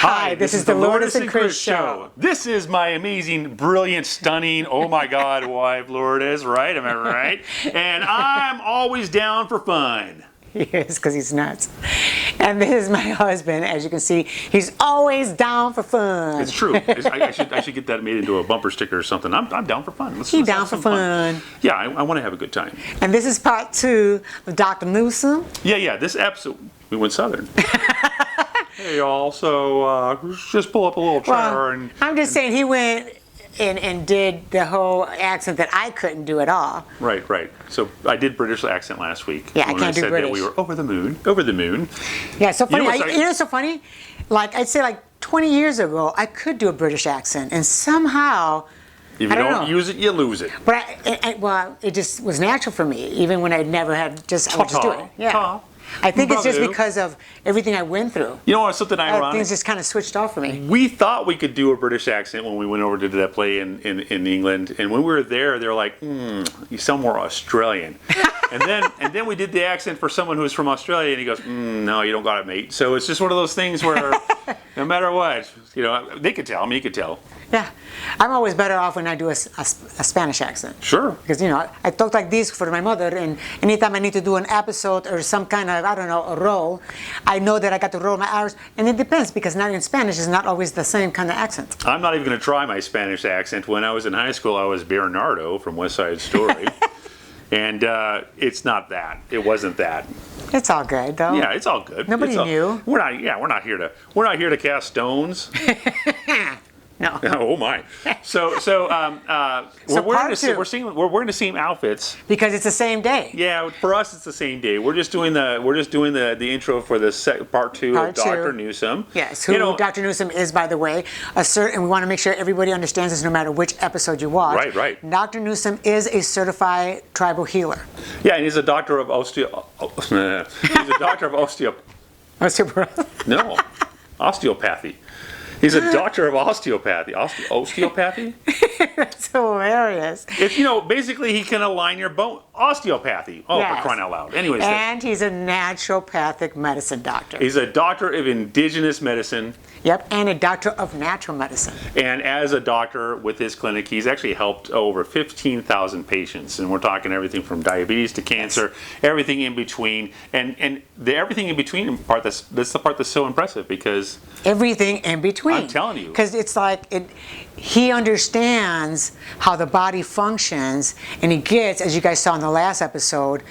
Hi, this is the Lourdes and Chris Show. This is my amazing, brilliant, stunning, oh my God, wife Lourdes, right? Am I right? And I'm always down for fun. He is, because he's nuts. And this is my husband. As you can see, he's always down for fun. It's true. I should get that made into a bumper sticker or something. I'm down for fun. He's down for fun. Yeah, I want to have a good time. And this is part 2 of Dr. Nuzum. Yeah, this episode, we went southern. Hey y'all, so just pull up a little chair and... I'm just saying he went and did the whole accent that I couldn't do at all. Right. So I did British accent last week. Yeah, I can't do British. That we were over the moon. Yeah, it's so funny. You know what's so funny? Like, I'd say like 20 years ago, I could do a British accent, and somehow... If you don't use it, you lose it. But it just was natural for me, even when I never had just, I would just do it. Yeah. I think it's just because of everything I went through. You know what, something ironic? Things just kind of switched off for me. We thought we could do a British accent when we went over to that play in England, and when we were there, they were like, you sound more Australian. and then we did the accent for someone who's from Australia, and he goes, no, you don't got it, mate. So it's just one of those things where no matter what, you know, they could tell, me could tell. Yeah, I'm always better off when I do a Spanish accent. Sure. Because, you know, I talk like this for my mother, and anytime I need to do an episode or some kind of, I don't know, a role, I know that I got to roll my R's, and it depends, because now in Spanish is not always the same kind of accent. I'm not even going to try my Spanish accent. When I was in high school, I was Bernardo from West Side Story, and it's not that. It wasn't that. It's all good, though. Yeah, it's all good. Nobody knew. We're not here to cast stones. No. Oh my! So we're wearing the same outfits because it's the same day. Yeah, for us it's the same day. We're just doing the intro for the part 2 of Dr. Nuzum. Yes, who Dr. Nuzum is, by the way, and we want to make sure everybody understands this, no matter which episode you watch. Right. Dr. Nuzum is a certified tribal healer. Yeah, and he's a doctor of osteopathy. He's a doctor of osteopathy. Osteopathy? That's hilarious. Basically he can align your bone. Osteopathy. Oh, yes. For crying out loud. Anyways. And he's a naturopathic medicine doctor. He's a doctor of indigenous medicine. Yep, and a doctor of natural medicine. And as a doctor with his clinic, he's actually helped over 15,000 patients. And we're talking everything from diabetes to cancer, everything in between. And the everything in between part, that's the part that's so impressive, because... Everything in between. I'm telling you. Because it's like, he understands how the body functions, and he gets, as you guys saw in the last episode,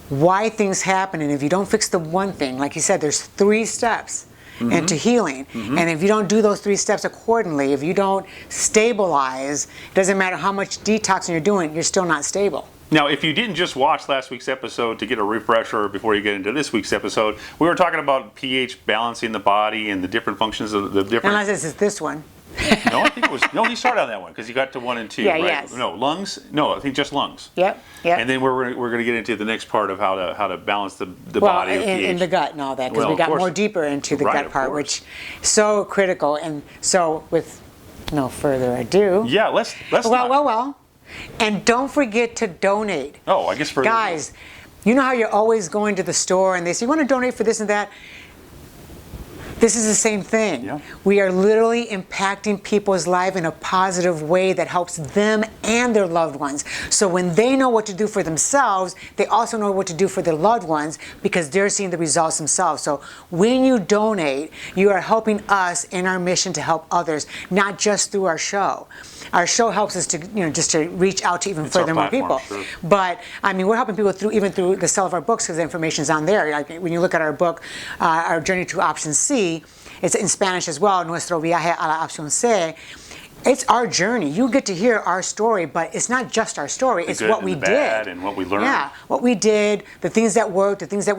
why things happen. And if you don't fix the one thing, like he said, there's 3 steps. Into healing. And if you don't do those 3 steps accordingly, if you don't stabilize, it doesn't matter how much detoxing you're doing, you're still not stable. Now, if you didn't just watch last week's episode to get a refresher before you get into this week's episode, we were talking about pH balancing the body and the different functions of the different... Unless this is this one. No, I think it was... No, he started on that one because he got to 1 and 2, yeah, right? Yes. No, lungs? No, I think just lungs. Yep. And then we're going to get into the next part of how to balance the body with pH. In the gut and all that, because we got more deeper into the gut part, which is so critical. And so, with no further ado... Yeah, let's Well. And don't forget to donate. Oh, I guess Guys, you know how you're always going to the store and they say, you want to donate for this and that? This is the same thing. Yeah. We are literally impacting people's life in a positive way that helps them and their loved ones. So when they know what to do for themselves, they also know what to do for their loved ones, because they're seeing the results themselves. So when you donate, you are helping us in our mission to help others, not just through our show. Our show helps us to, just to reach out to even further more people. Sure. But I mean, we're helping people even through the sale of our books, because the information's on there. Like when you look at our book, our Journey to Option C, it's in Spanish as well, Nuestro Viaje a la Opción C. It's our journey. You get to hear our story, but it's not just our story. It's what we did and what we learned. Yeah, what we did, the things that worked, the things that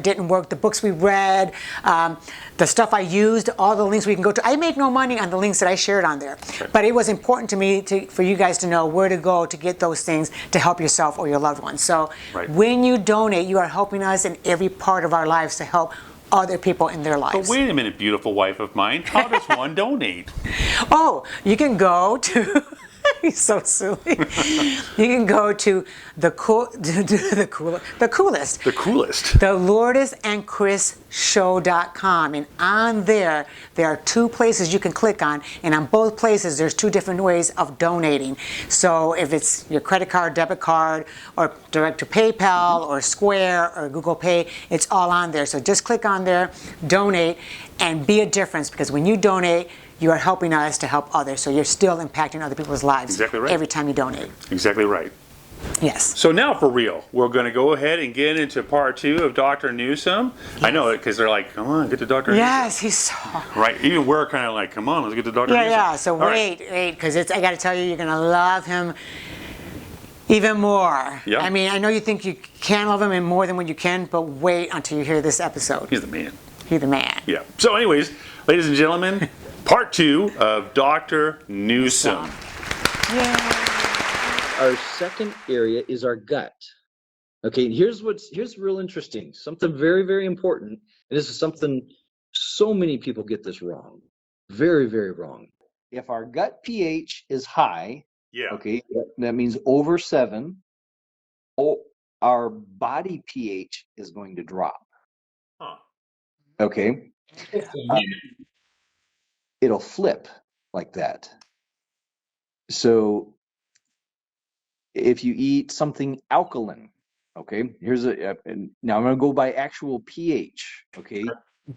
didn't work, the books we read, the stuff I used, all the links we can go to. I make no money on the links that I shared on there, but it was important to me for you guys to know where to go to get those things to help yourself or your loved ones. So when you donate, you are helping us in every part of our lives to help other people in their lives. But wait a minute, beautiful wife of mine. How does one donate? Oh, you can go to... He's so silly. You can go to the coolest. The Lourdes and Chris show.com, and on there are two places you can click on, and on both places there's two different ways of donating. So if it's your credit card, debit card, or direct to PayPal or Square or Google Pay, it's all on there. So just click on there, donate, and be a difference, because when you donate, you are helping us to help others. So you're still impacting other people's lives. Exactly right. Every time you donate. Exactly right. Yes. So now for real, we're going to go ahead and get into part 2 of Dr. Nuzum. Yes. I know it because they're like, come on, get to Dr. Nuzum. Yes, he's so... Right, even we're kind of like, come on, let's get to Dr. Nuzum. Yeah, so wait, because I got to tell you, you're going to love him even more. Yeah. I mean, I know you think you can love him more than when you can, but wait until you hear this episode. He's the man. He's the man. Yeah. So anyways, ladies and gentlemen, part 2 of Dr. Nuzum. Yeah. Our second area is our gut. Okay, here's real interesting. Something very, very important. And this is something so many people get this wrong. Very, very wrong. If our gut pH is high, okay, that means over 7, our body pH is going to drop. Huh. Okay. It'll flip like that. So if you eat something alkaline, okay, now I'm going to go by actual pH, okay?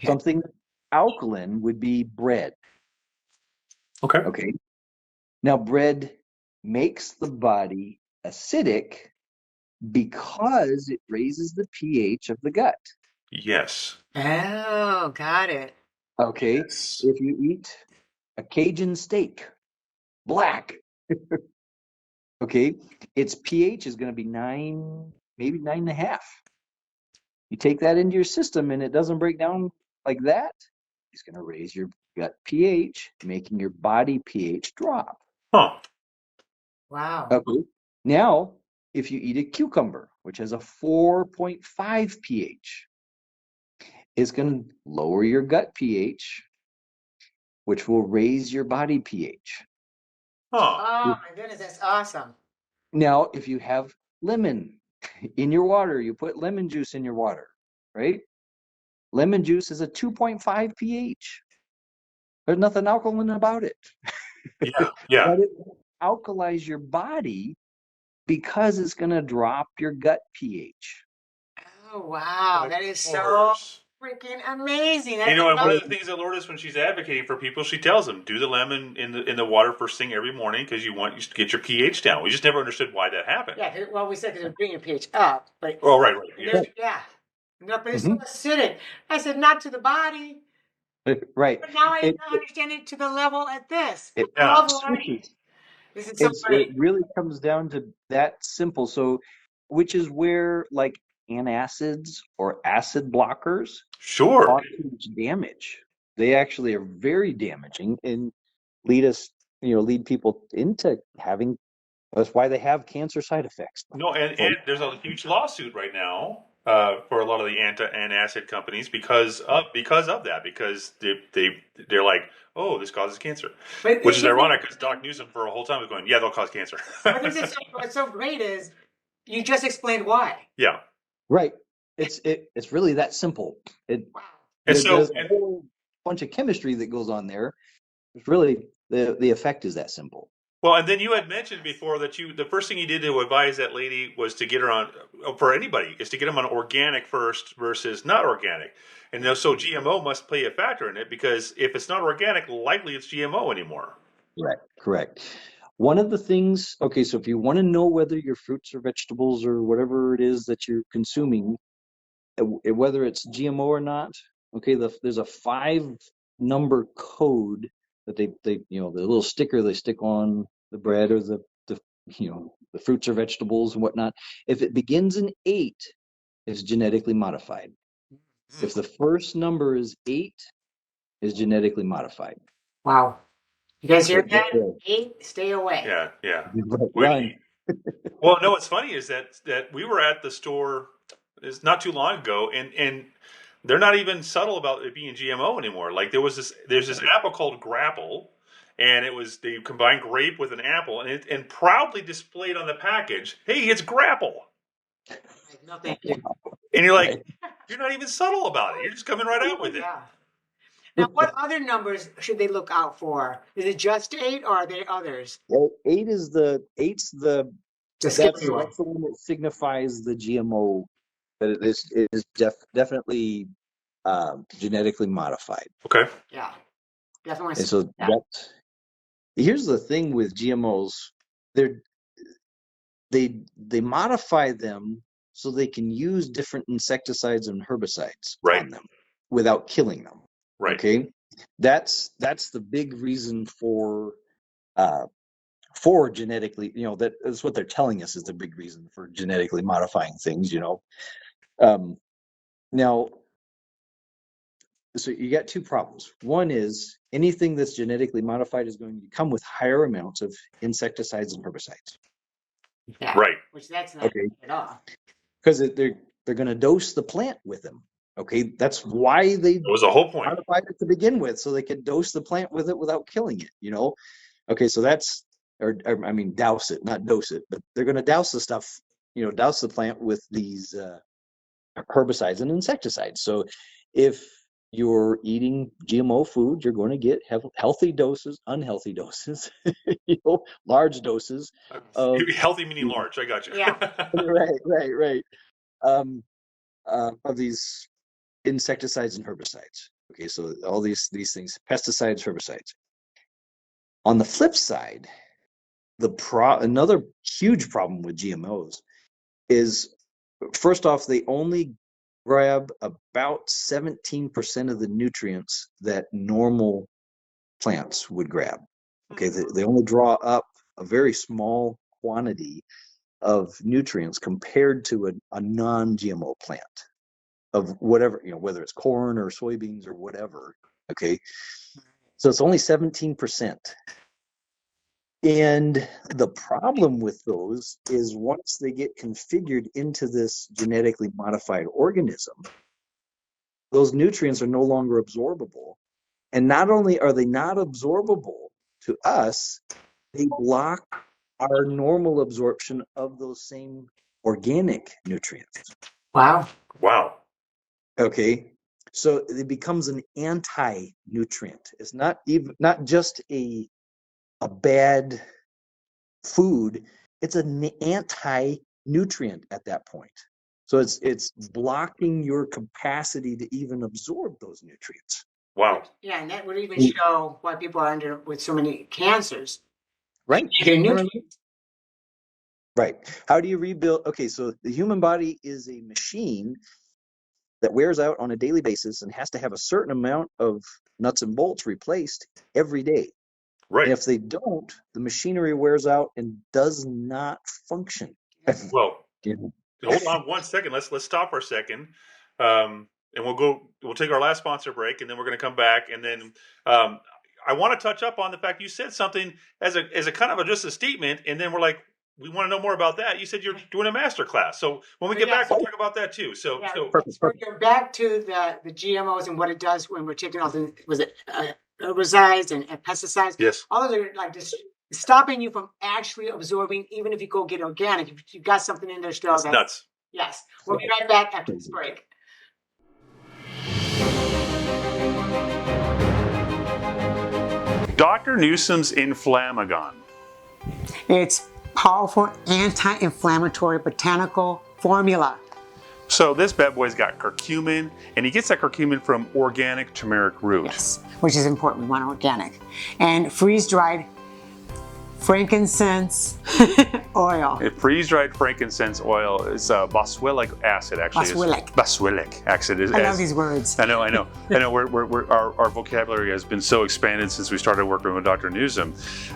Something alkaline would be bread. Okay. Now, bread makes the body acidic because it raises the pH of the gut. Yes. Oh, got it. Okay. Yes. If you eat a Cajun steak, black, okay, its pH is going to be 9, maybe 9.5. You take that into your system and it doesn't break down like that, it's going to raise your gut pH, making your body pH drop. Huh. Wow. Okay. Now, if you eat a cucumber, which has a 4.5 pH, it's going to lower your gut pH, which will raise your body pH. Huh. Oh my goodness, that's awesome. Now, if you have lemon in your water, you put lemon juice in your water, right? Lemon juice is a 2.5 pH. There's nothing alkaline about it. Yeah. But it will alkalize your body because it's going to drop your gut pH. Oh, wow. That is so freaking amazing. You know, and one of the things that Lourdes, when she's advocating for people, she tells them, do the lemon in the water first thing every morning because you want to get your pH down. We just never understood why that happened. Yeah, well, we said because it would bring your pH up. But oh, right. Yeah. No, but it's so acidic. I said, not to the body. Right. But now I understand it to the level at this. It switches. This is so funny. It really comes down to that simple. So, which is where like antacids or acid blockers cause damage. They actually are very damaging and lead people into having. That's why they have cancer side effects. No, and there's a huge lawsuit right now for a lot of the antacid companies because of that, because they're like, oh, this causes cancer, which is ironic because Doc Nuzum for a whole time was going, yeah, they'll cause cancer. What's so great is you just explained why. Yeah, right. It's really that simple. There's a whole bunch of chemistry that goes on there. It's really the effect is that simple. Well, and then you had mentioned before that the first thing you did to advise that lady was to get her on, for anybody, is to get them on organic first versus not organic. And so GMO must play a factor in it because if it's not organic, likely it's GMO anymore. Correct. One of the things, okay, so if you want to know whether your fruits or vegetables or whatever it is that you're consuming, whether it's GMO or not, okay, there's a 5-number code that they the little sticker they stick on the bread or the fruits or vegetables and whatnot. If it begins in 8, it's genetically modified. If the first number is 8, is genetically modified. Wow. You guys hear that? 8, stay away. Yeah. Run. Well, no, what's funny is that we were at the store not too long ago, and they're not even subtle about it being GMO anymore. Like there's this apple called Grapple, and they combined grape with an apple, and proudly displayed on the package, hey, it's Grapple. No, thank you. And you're like, You're not even subtle about it. You're just coming right out with it. Yeah. Now, what other numbers should they look out for? Is it just 8, or are there others? Well, eight's the The that's schedule. the one that signifies the GMO, that it is definitely genetically modified. Okay. Yeah, definitely. And so Yeah. that here's the thing with GMOs, they modify them so they can use different insecticides and herbicides Right. on them without killing them. Right. Okay, that's the big reason for genetically, that's what they're telling us is the big reason for genetically modifying things. Now, so you got two problems. One is anything that's genetically modified is going to come with higher amounts of insecticides and herbicides. Yeah. Right. Which that's not Okay. at all. Because they're going to dose the plant with them. Okay, that's why they That was the whole point. modified it to begin with, so they could dose the plant with it without killing it. Okay, so that's, or I mean, douse it, not dose it, but they're going to douse the stuff, douse the plant with these herbicides and insecticides. So if you're eating GMO food, you're going to get healthy doses, unhealthy doses, large doses. Healthy meaning large. I got you. Yeah. Right. Of these insecticides and herbicides. Okay, so all these things, pesticides, herbicides. On the flip side, another huge problem with GMOs is, first off, they only grab about 17% of the nutrients that normal plants would grab. Okay, they only draw up a very small quantity of nutrients compared to a non-GMO plant of whatever, whether it's corn or soybeans or whatever. Okay, so it's only 17%. And the problem with those is once they get configured into this genetically modified organism, those nutrients are no longer absorbable. And not only are they not absorbable to us, they block our normal absorption of those same organic nutrients. Wow. Okay, so it becomes an anti-nutrient. It's not just a bad food, it's an anti-nutrient at that point. So it's blocking your capacity to even absorb those nutrients. Wow. Yeah, and that would even show why people are under with so many cancers. Right. Their nutrients. Right. How do you rebuild? Okay, so the human body is a machine that wears out on a daily basis and has to have a certain amount of nuts and bolts replaced every day. Right. And if they don't, the machinery wears out and does not function. Well, hold on one second. Let's stop for a second. And we'll take our last sponsor break, and then we're going to come back. And then I want to touch up on the fact you said something as a kind of just a statement, and then we're like, we want to know more about that. You said you're doing a master class. So when we get back, we'll talk about that too. So We're back to the GMOs and what it does when we're taking all the, herbicides and pesticides. Yes. All those are like just stopping you from actually absorbing, even if you go get organic. If you've got something in there still. That's nuts. Yes. We'll be right back after this break. Dr. Nuzum's Inflammagon. It's powerful anti-inflammatory botanical formula. So this bad boy's got curcumin, and he gets that curcumin from organic turmeric root. Yes, which is important. We want organic. And freeze-dried frankincense oil. Freeze-dried frankincense oil is boswellic acid, actually. Boswellic acid. I love these words. I know. Our vocabulary has been so expanded since we started working with Dr. Nuzum.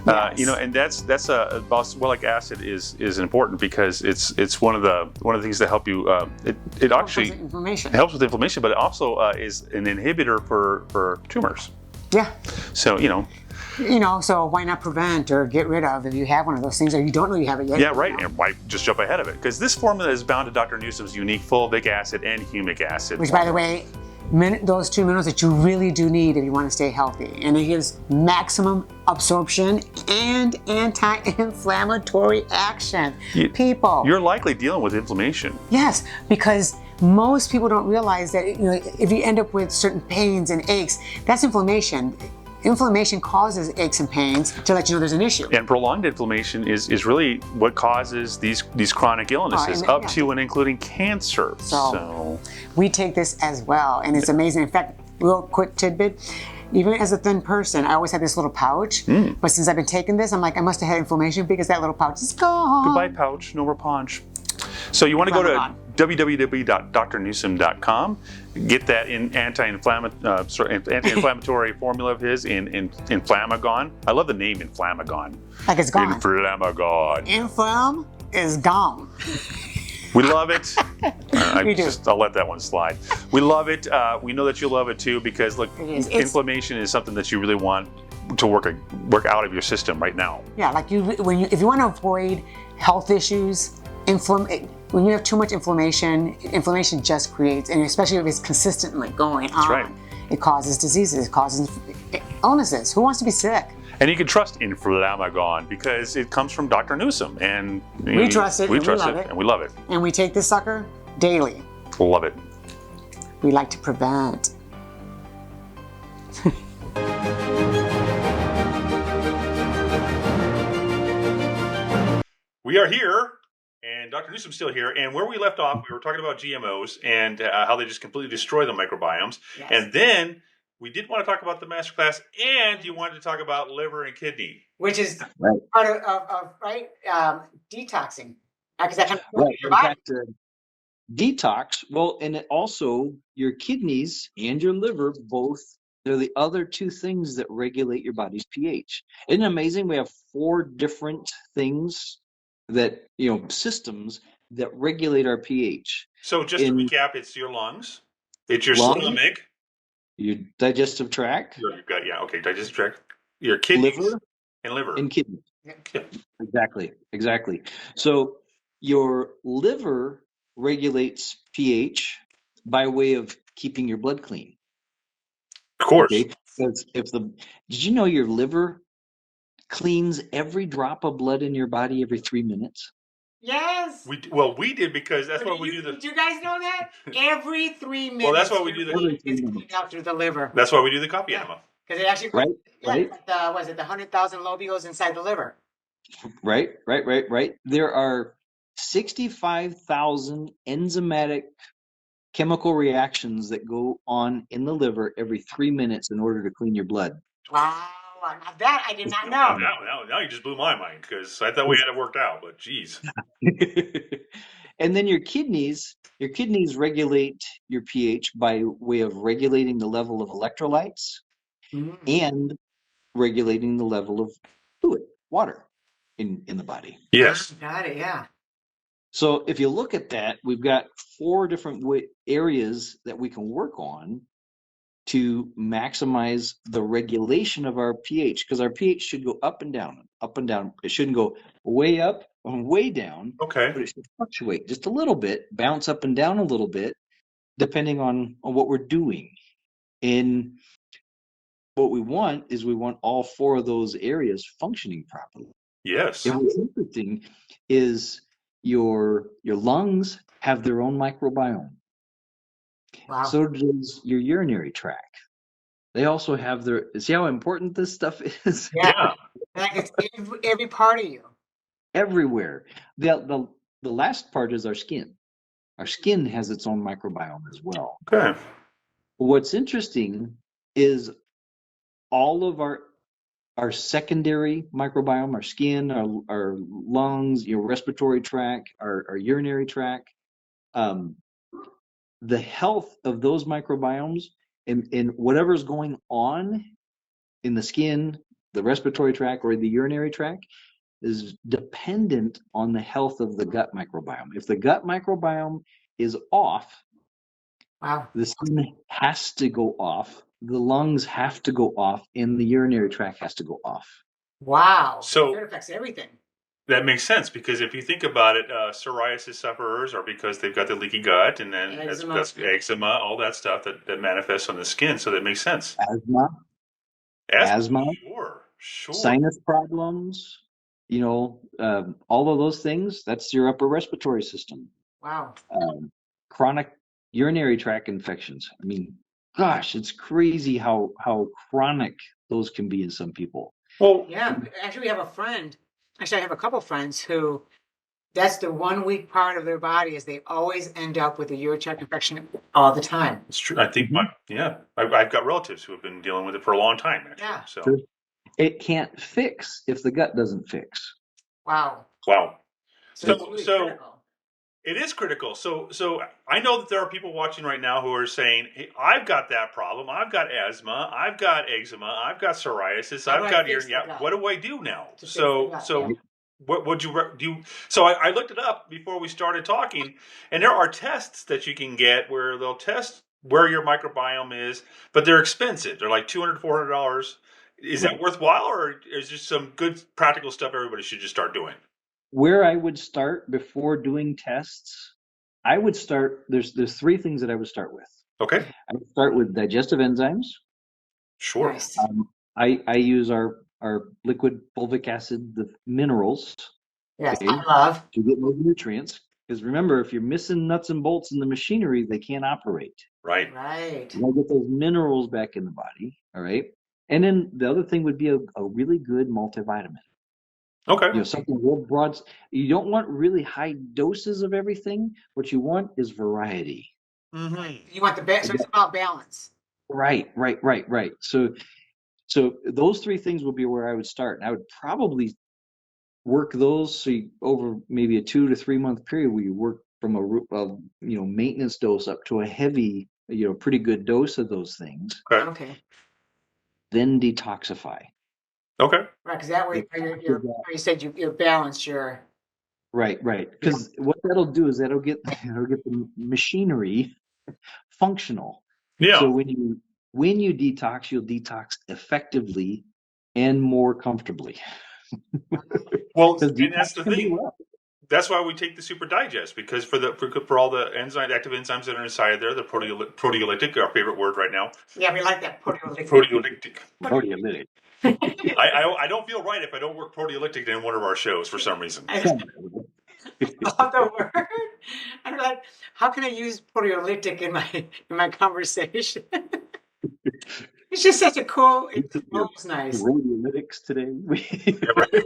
Yes. And that's boswellic acid is important because it's one of the things that help you. It actually helps with inflammation, but it also is an inhibitor for tumors. Yeah. So so why not prevent or get rid of if you have one of those things or you don't know you have it yet? Yeah, right. And why just jump ahead of it? Because this formula is bound to Dr. Nuzum's unique fulvic acid and humic acid. Which, by the way, those two minerals that you really do need if you want to stay healthy. And it gives maximum absorption and anti-inflammatory action. You're likely dealing with inflammation. Yes, because most people don't realize that, if you end up with certain pains and aches, that's inflammation. Inflammation causes aches and pains to let you know there's an issue. And prolonged inflammation is really what causes these chronic illnesses, up to and including cancer. So we take this as well, and it's amazing. In fact, real quick tidbit, even as a thin person, I always had this little pouch, but since I've been taking this, I'm like, I must have had inflammation because that little pouch is gone. Goodbye pouch, no more punch. So you want to go to www.drnuzum.com, get that anti-inflammatory formula of his in Inflamagon. I love the name Inflamagon. Like it's gone. Inflamagon. Inflam is gone. We love it. We do. I'll let that one slide. We love it. We know that you love it too, because look, inflammation is something that you really want to work out of your system right now. Yeah, like if you want to avoid health issues, when you have too much inflammation just creates, and especially if it's consistently going on, That's right. It causes diseases, it causes illnesses. Who wants to be sick? And you can trust Inflamagon because it comes from Dr. Nuzum, and we trust it, and we love it. And we take this sucker daily. Love it. We like to prevent. We are here, and Dr. Nuzum's still here. And where we left off, we were talking about GMOs and how they just completely destroy the microbiomes. Yes. And then we did want to talk about the masterclass, and you wanted to talk about liver and kidney, which is part of detoxing. Because that kind of your body. Detox. Well, and it also your kidneys and your liver both. They're the other two things that regulate your body's pH. Isn't it amazing? We have 4 different things that, systems that regulate our pH. So just to recap, it's your lungs, it's your stomach, your digestive tract, your gut, digestive tract, your kidneys, liver. And kidneys. Yeah. Exactly. So your liver regulates pH by way of keeping your blood clean. Of course. Okay? Because did you know your liver cleans every drop of blood in your body every 3 minutes? Yes. We did, because that's why we do the. Do you guys know that? Every 3 minutes. Well, that's why we do the. It's cleaned out through the liver. That's why we do the coffee enema. Because it actually. Right. Was it the 100,000 lobules inside the liver? Right. There are 65,000 enzymatic chemical reactions that go on in the liver every 3 minutes in order to clean your blood. Wow. That I did not know. Now you just blew my mind, because I thought we had it worked out, but geez. And then your kidneys regulate your pH by way of regulating the level of electrolytes and regulating the level of fluid, water in the body. Yes. Got it, yeah. So if you look at that, we've got 4 different areas that we can work on to maximize the regulation of our pH, because our pH should go up and down. It shouldn't go way up and way down. Okay. But it should fluctuate just a little bit, bounce up and down a little bit, depending on what we're doing. And what we want all 4 of those areas functioning properly. Yes. And what's interesting is your lungs have their own microbiome. Wow. So does your urinary tract. They also have see how important this stuff is? Yeah. Like it's every part of you. Everywhere. The last part is our skin. Our skin has its own microbiome as well. Okay. What's interesting is all of our secondary microbiome, our skin, our lungs, your respiratory tract, our urinary tract, the health of those microbiomes and whatever's going on in the skin, the respiratory tract, or the urinary tract is dependent on the health of the gut microbiome. If the gut microbiome is off, the skin has to go off, the lungs have to go off, and the urinary tract has to go off. Wow. So that affects everything. That makes sense, because if you think about it, psoriasis sufferers are because they've got the leaky gut, and then that's eczema, all that stuff that manifests on the skin. So that makes sense. Asthma, sure. Sinus problems, all of those things. That's your upper respiratory system. Wow. Chronic urinary tract infections. I mean, gosh, it's crazy how chronic those can be in some people. Well, Yeah, actually, we have a friend. Actually, I have a couple friends who that's the one weak part of their body is they always end up with a urinary tract infection all the time. it's true. I think Mhm. I've got relatives who have been dealing with it for a long time, actually. Yeah. So, Sure. It can't fix if the gut doesn't fix. Wow. wow. So it's So, really so critical. it is critical. So I know that there are people watching right now who are saying, "Hey, I've got that problem. I've got asthma. I've got eczema. I've got psoriasis. How do I've I got fix ear. the Yeah, gut? what do I do now?" To fix the So, gut, so yeah. what would you do? So I looked it up before we started talking, and there are tests that you can get where they'll test where your microbiome is, but they're expensive. They're like $200, $400. Is that worthwhile, or is just some good practical stuff everybody should just start doing? Where I would start before doing tests, I would start. There's three things that I would start with. Okay, I would start with digestive enzymes. sure. Nice. I use our liquid fulvic acid, the minerals, Yes, okay, I love. to get those nutrients. Because remember, if you're missing nuts and bolts in the machinery, they can't operate. Right. Right. You gotta get those minerals back in the body. All right. And then the other thing would be a really good multivitamin. Okay. Something real broad. You don't want really high doses of everything. What you want is variety. Mm-hmm. You want the best, so it's about balance. Right. So those three things would be where I would start. And I would probably work those over maybe a 2 to 3 month period where you work from a maintenance dose up to a heavy, pretty good dose of those things, Okay. Okay. then detoxify. Okay. Right, because that way you said you're balanced. You're Right. Because what that'll do is that'll get the machinery functional. Yeah. So when you detox, you'll detox effectively and more comfortably. Well, Because and that's detox the can be thing. rough. That's why we take the Super Digest, because for all the active enzymes that are inside there, the proteolytic, our favorite word right now, yeah, we like that proteolytic. proteolytic. Proteolytic. I don't feel right if I don't work proteolytic in one of our shows for some reason. I love the word. I'm like, how can I use proteolytic in my conversation? It's just such a cool. It Your flows nice. proteolytics today. Yeah, right.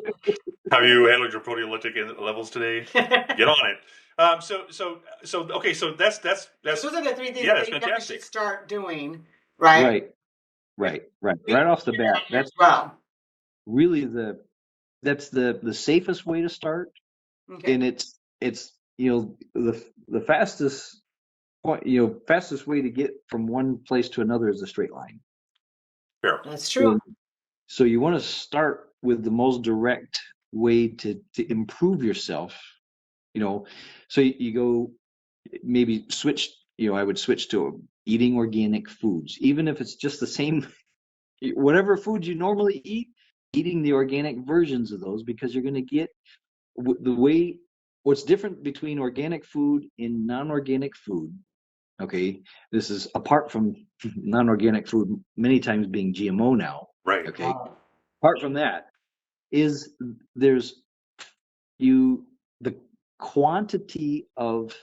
Have you handled your proteolytic levels today? Get on it. Okay. So that's Those are the three things yeah, that that's you definitely should fantastic. start doing, right? Right off the bat. That's Well, really the safest way to start, okay, and it's the fastest point, fastest way to get from one place to another is a straight line. Fair. that's true. So you want to start with the most direct way to improve yourself. So you go maybe switch. I would switch to eating organic foods, even if it's just the same whatever foods you normally eat. Eating the organic versions of those, because you're going to get the way. What's different between organic food and non-organic food? Okay, this is apart from non-organic food many times being GMO now. Right. Okay, apart from that is there's the quantity of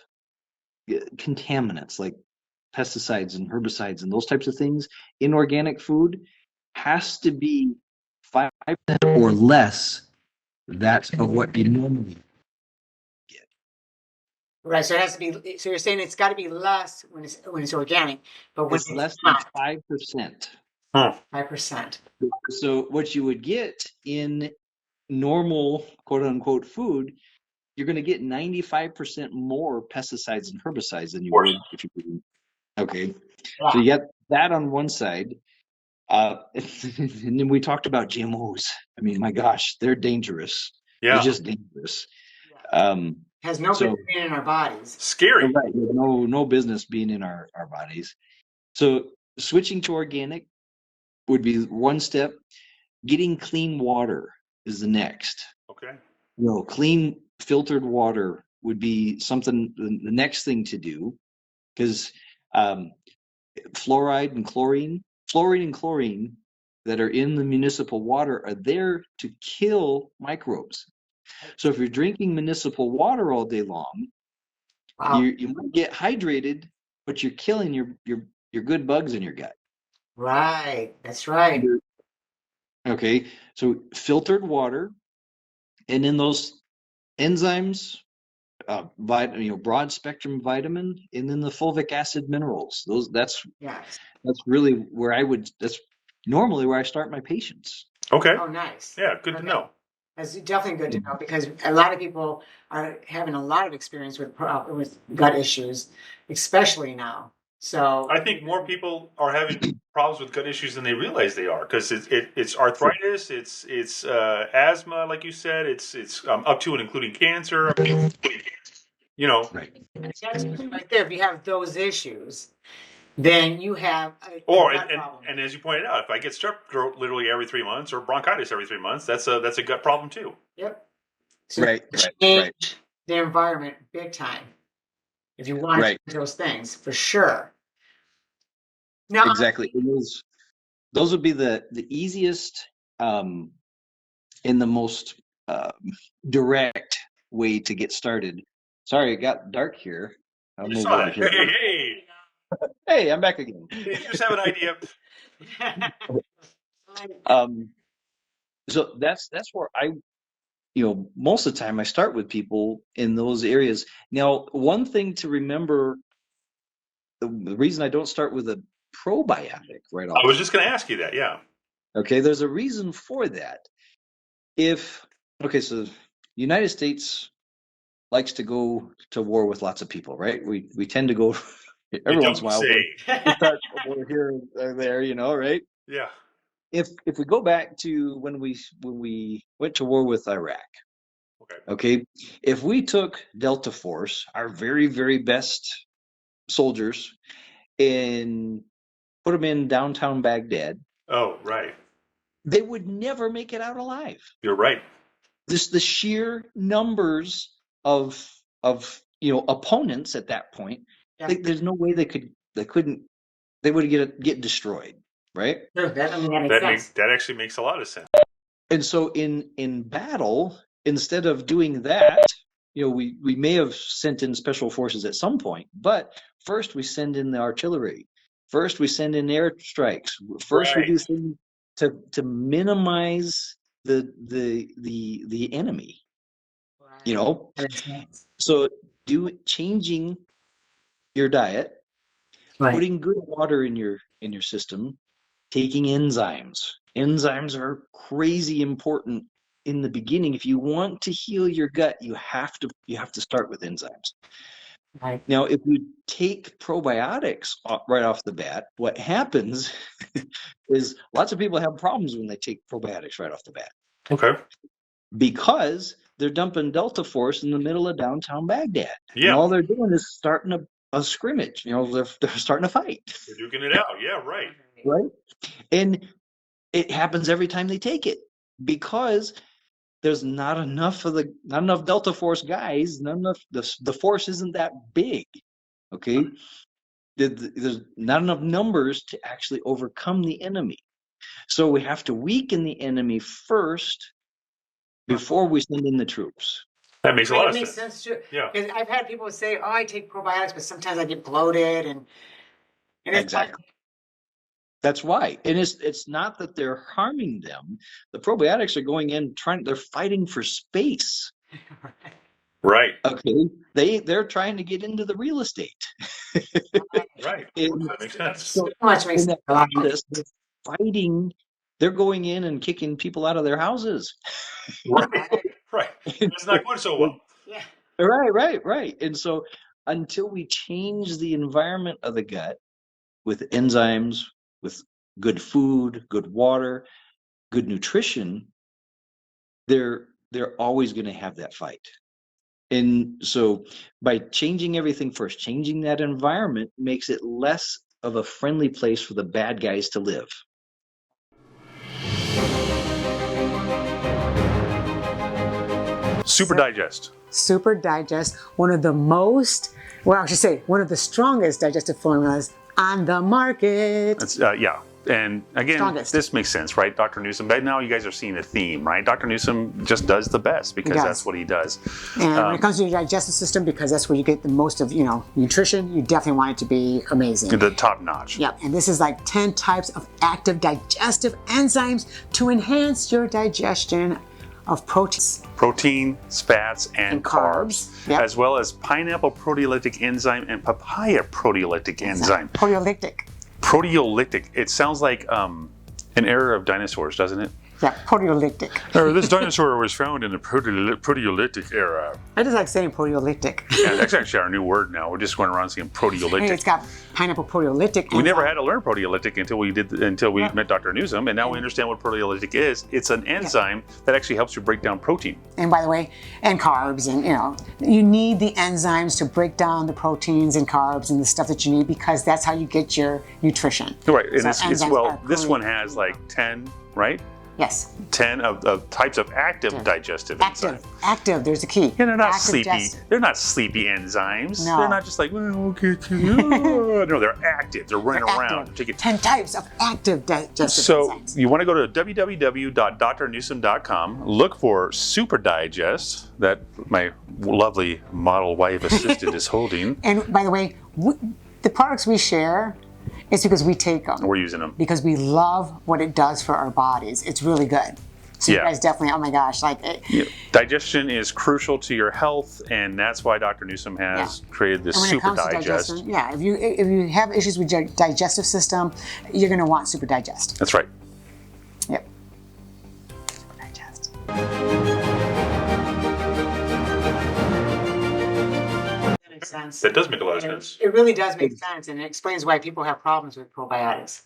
contaminants like pesticides and herbicides and those types of things in organic food has to be 5% or less that of what you normally get. Right, so it has to be. So you're saying it's got to be less when it's organic, but when It's it's less than not, 5%. Huh. 5%. So what you would get in normal quote unquote food, you're going to get 95% more pesticides and herbicides than you would if you didn't. Okay. So you got that on one side. And then we talked about GMOs. I mean, my gosh, they're dangerous. They're Yeah. just dangerous. Has no So business being in our bodies. Scary. right, no business being in our bodies. So switching to organic would be one step. Getting clean water is the next. Okay. Clean filtered water would be something, the next thing to do, because fluoride and chlorine that are in the municipal water are there to kill microbes. So if you're drinking municipal water all day long, Wow. you might get hydrated, but you're killing your good bugs in your gut. Right. That's right. Okay, so filtered water, and then those enzymes, broad spectrum vitamin, and then the fulvic acid minerals. Those Yes. that's really where that's normally where I start my patients. Okay. Oh, nice. Yeah, good to Okay. know. That's definitely good to know because a lot of people are having a lot of experience with gut issues, especially now. So I think more people are having problems with gut issues than they realize they are because it's arthritis, it's asthma, like you said, it's up to and including cancer. You know, Right. that's right there. If you have those issues, then you have a or gut problem. and as you pointed out, if I get strep throat literally every 3 months or bronchitis every 3 months, that's a gut problem too. Yep. So Right. change the environment big time if you want to Right. change those things for sure. Now, Exactly. Those would be the easiest and the most direct way to get started. Sorry, it got dark here. I'll You move saw over that. here. Hey, Hey, I'm back again. you just have an idea. Um, so that's where most of the time I start with people in those areas. Now, one thing to remember, the reason I don't start with a probiotic right I off, was just going to ask you that. Yeah. okay, there's a reason for that. So United States likes to go to war with lots of people, right? We tend to go You every once in don't a while. say. We start a war here or there, right? Yeah. If we go back to when we went to war with Iraq, Okay. okay, if we took Delta Force, our very very best soldiers, and put them in downtown Baghdad, Oh, right. they would never make it out alive. You're right. Just the sheer numbers of opponents at that point. Yeah. There's no way they would get destroyed, right? Sure, that makes sense. That actually makes a lot of sense. And so in battle, instead of doing that, we may have sent in special forces at some point, but first we send in the artillery. First we send in airstrikes. First we Right. do things to minimize the enemy. Right. That makes sense. So changing your diet, Right. putting good water in your system, taking enzymes. Enzymes are crazy important in the beginning. If you want to heal your gut, you have to start with enzymes. Right. Now, if you take probiotics right off the bat, what happens is lots of people have problems when they take probiotics right off the bat Okay. because they're dumping Delta Force in the middle of downtown Baghdad, and Yeah. all they're doing is starting a scrimmage. They're starting a fight, You're duking it out. Yeah, right. right? And it happens every time they take it because there's not enough Delta Force guys, not enough. The force isn't that big. Okay, there's not enough numbers to actually overcome the enemy. So we have to weaken the enemy first before we send in the troops. That makes a lot It of makes sense. sense too. Yeah. Because I've had people say, "Oh, I take probiotics, but sometimes I get bloated," and it's Exactly. That's why. And it's not that they're harming them. The probiotics are going in they're fighting for space. Right. Okay. They're trying to get into the real estate. Right. And That makes sense. so much makes in that sense. process, they're fighting, they're going in and kicking people out of their houses. Right. Right. It's not going so well. Yeah. Right. And so until we change the environment of the gut with enzymes, with good food, good water, good nutrition, they're always going to have that fight. And so by changing everything first, changing that environment makes it less of a friendly place for the bad guys to live. Super Digest. Super Digest, one of the one of the strongest digestive formulas on the market. Yeah. And again, Strongest. this makes sense, right? Dr. Nuzum, but now you guys are seeing a theme, right? Dr. Nuzum just does the best because does. that's what he does. And when it comes to your digestive system, because that's where you get the most of, nutrition, you definitely want it to be amazing. The top notch. Yep, and this is like 10 types of active digestive enzymes to enhance your digestion of proteins. Proteins, fats, and carbs, Yep. as well as pineapple proteolytic enzyme and papaya proteolytic enzyme. Proteolytic. Proteolytic. It sounds like an era of dinosaurs, doesn't it? Yeah, proteolytic. This dinosaur was found in the proteolytic era. I just like saying proteolytic. Yeah, that's actually our new word now. We're just going around saying proteolytic. Hey, it's got pineapple proteolytic. We never had to learn proteolytic until we met Dr. Nuzum, and now we understand what proteolytic is. It's an enzyme that actually helps you break down protein. And by the way, and carbs, and you need the enzymes to break down the proteins and carbs and the stuff that you need, because that's how you get your nutrition. Right, and So this one has like 10, right? Yes. 10 of types of active digestive enzymes. Active, there's the key. Yeah, they're not Active sleepy. They're not sleepy enzymes. No. They're not just like, well, okay, no, they're active. They're running around. Active. 10 types of active digestive So enzymes. you want to go to www.drnuzum.com, look for Super Digest that my lovely model wife assistant is holding. And by the way, the products we share, it's because we take them. We're using them. Because we love what it does for our bodies. It's really good. So you guys definitely, oh my gosh, digestion is crucial to your health, and that's why Dr. Nuzum has created this Super Digest. If you have issues with your digestive system, you're going to want Super Digest. That's right. Yep. Super Digest. That makes sense. That does make a lot of sense. It really does make sense, and it explains why people have problems with probiotics.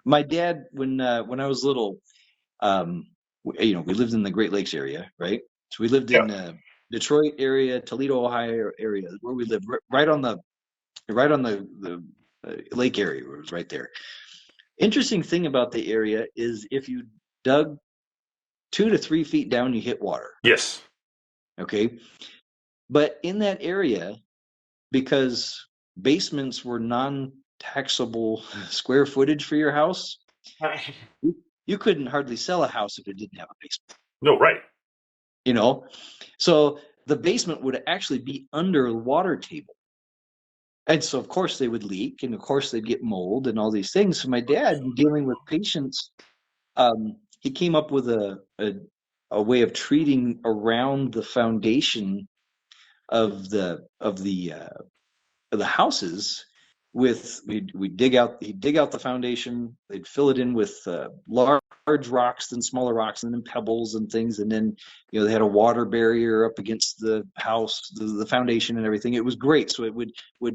My dad, when I was little, we lived in the Great Lakes area, right? So we lived in Detroit area, Toledo, Ohio area, where we lived, right on the lake area. It was right there. Interesting thing about the area is if you dug 2 to 3 feet down, you hit water. Yes. Okay. But in that area, because basements were non-taxable square footage for your house, you couldn't hardly sell a house if it didn't have a basement. No, right. So the basement would actually be under the water table. And so, of course, they would leak, and of course, they'd get mold and all these things. So my dad, dealing with patients, he came up with a way of treating around the foundation of the houses. He'd dig out the foundation, they'd fill it in with large rocks, then smaller rocks, and then pebbles and things, and then they had a water barrier up against the house, the foundation and everything. It was great. So it would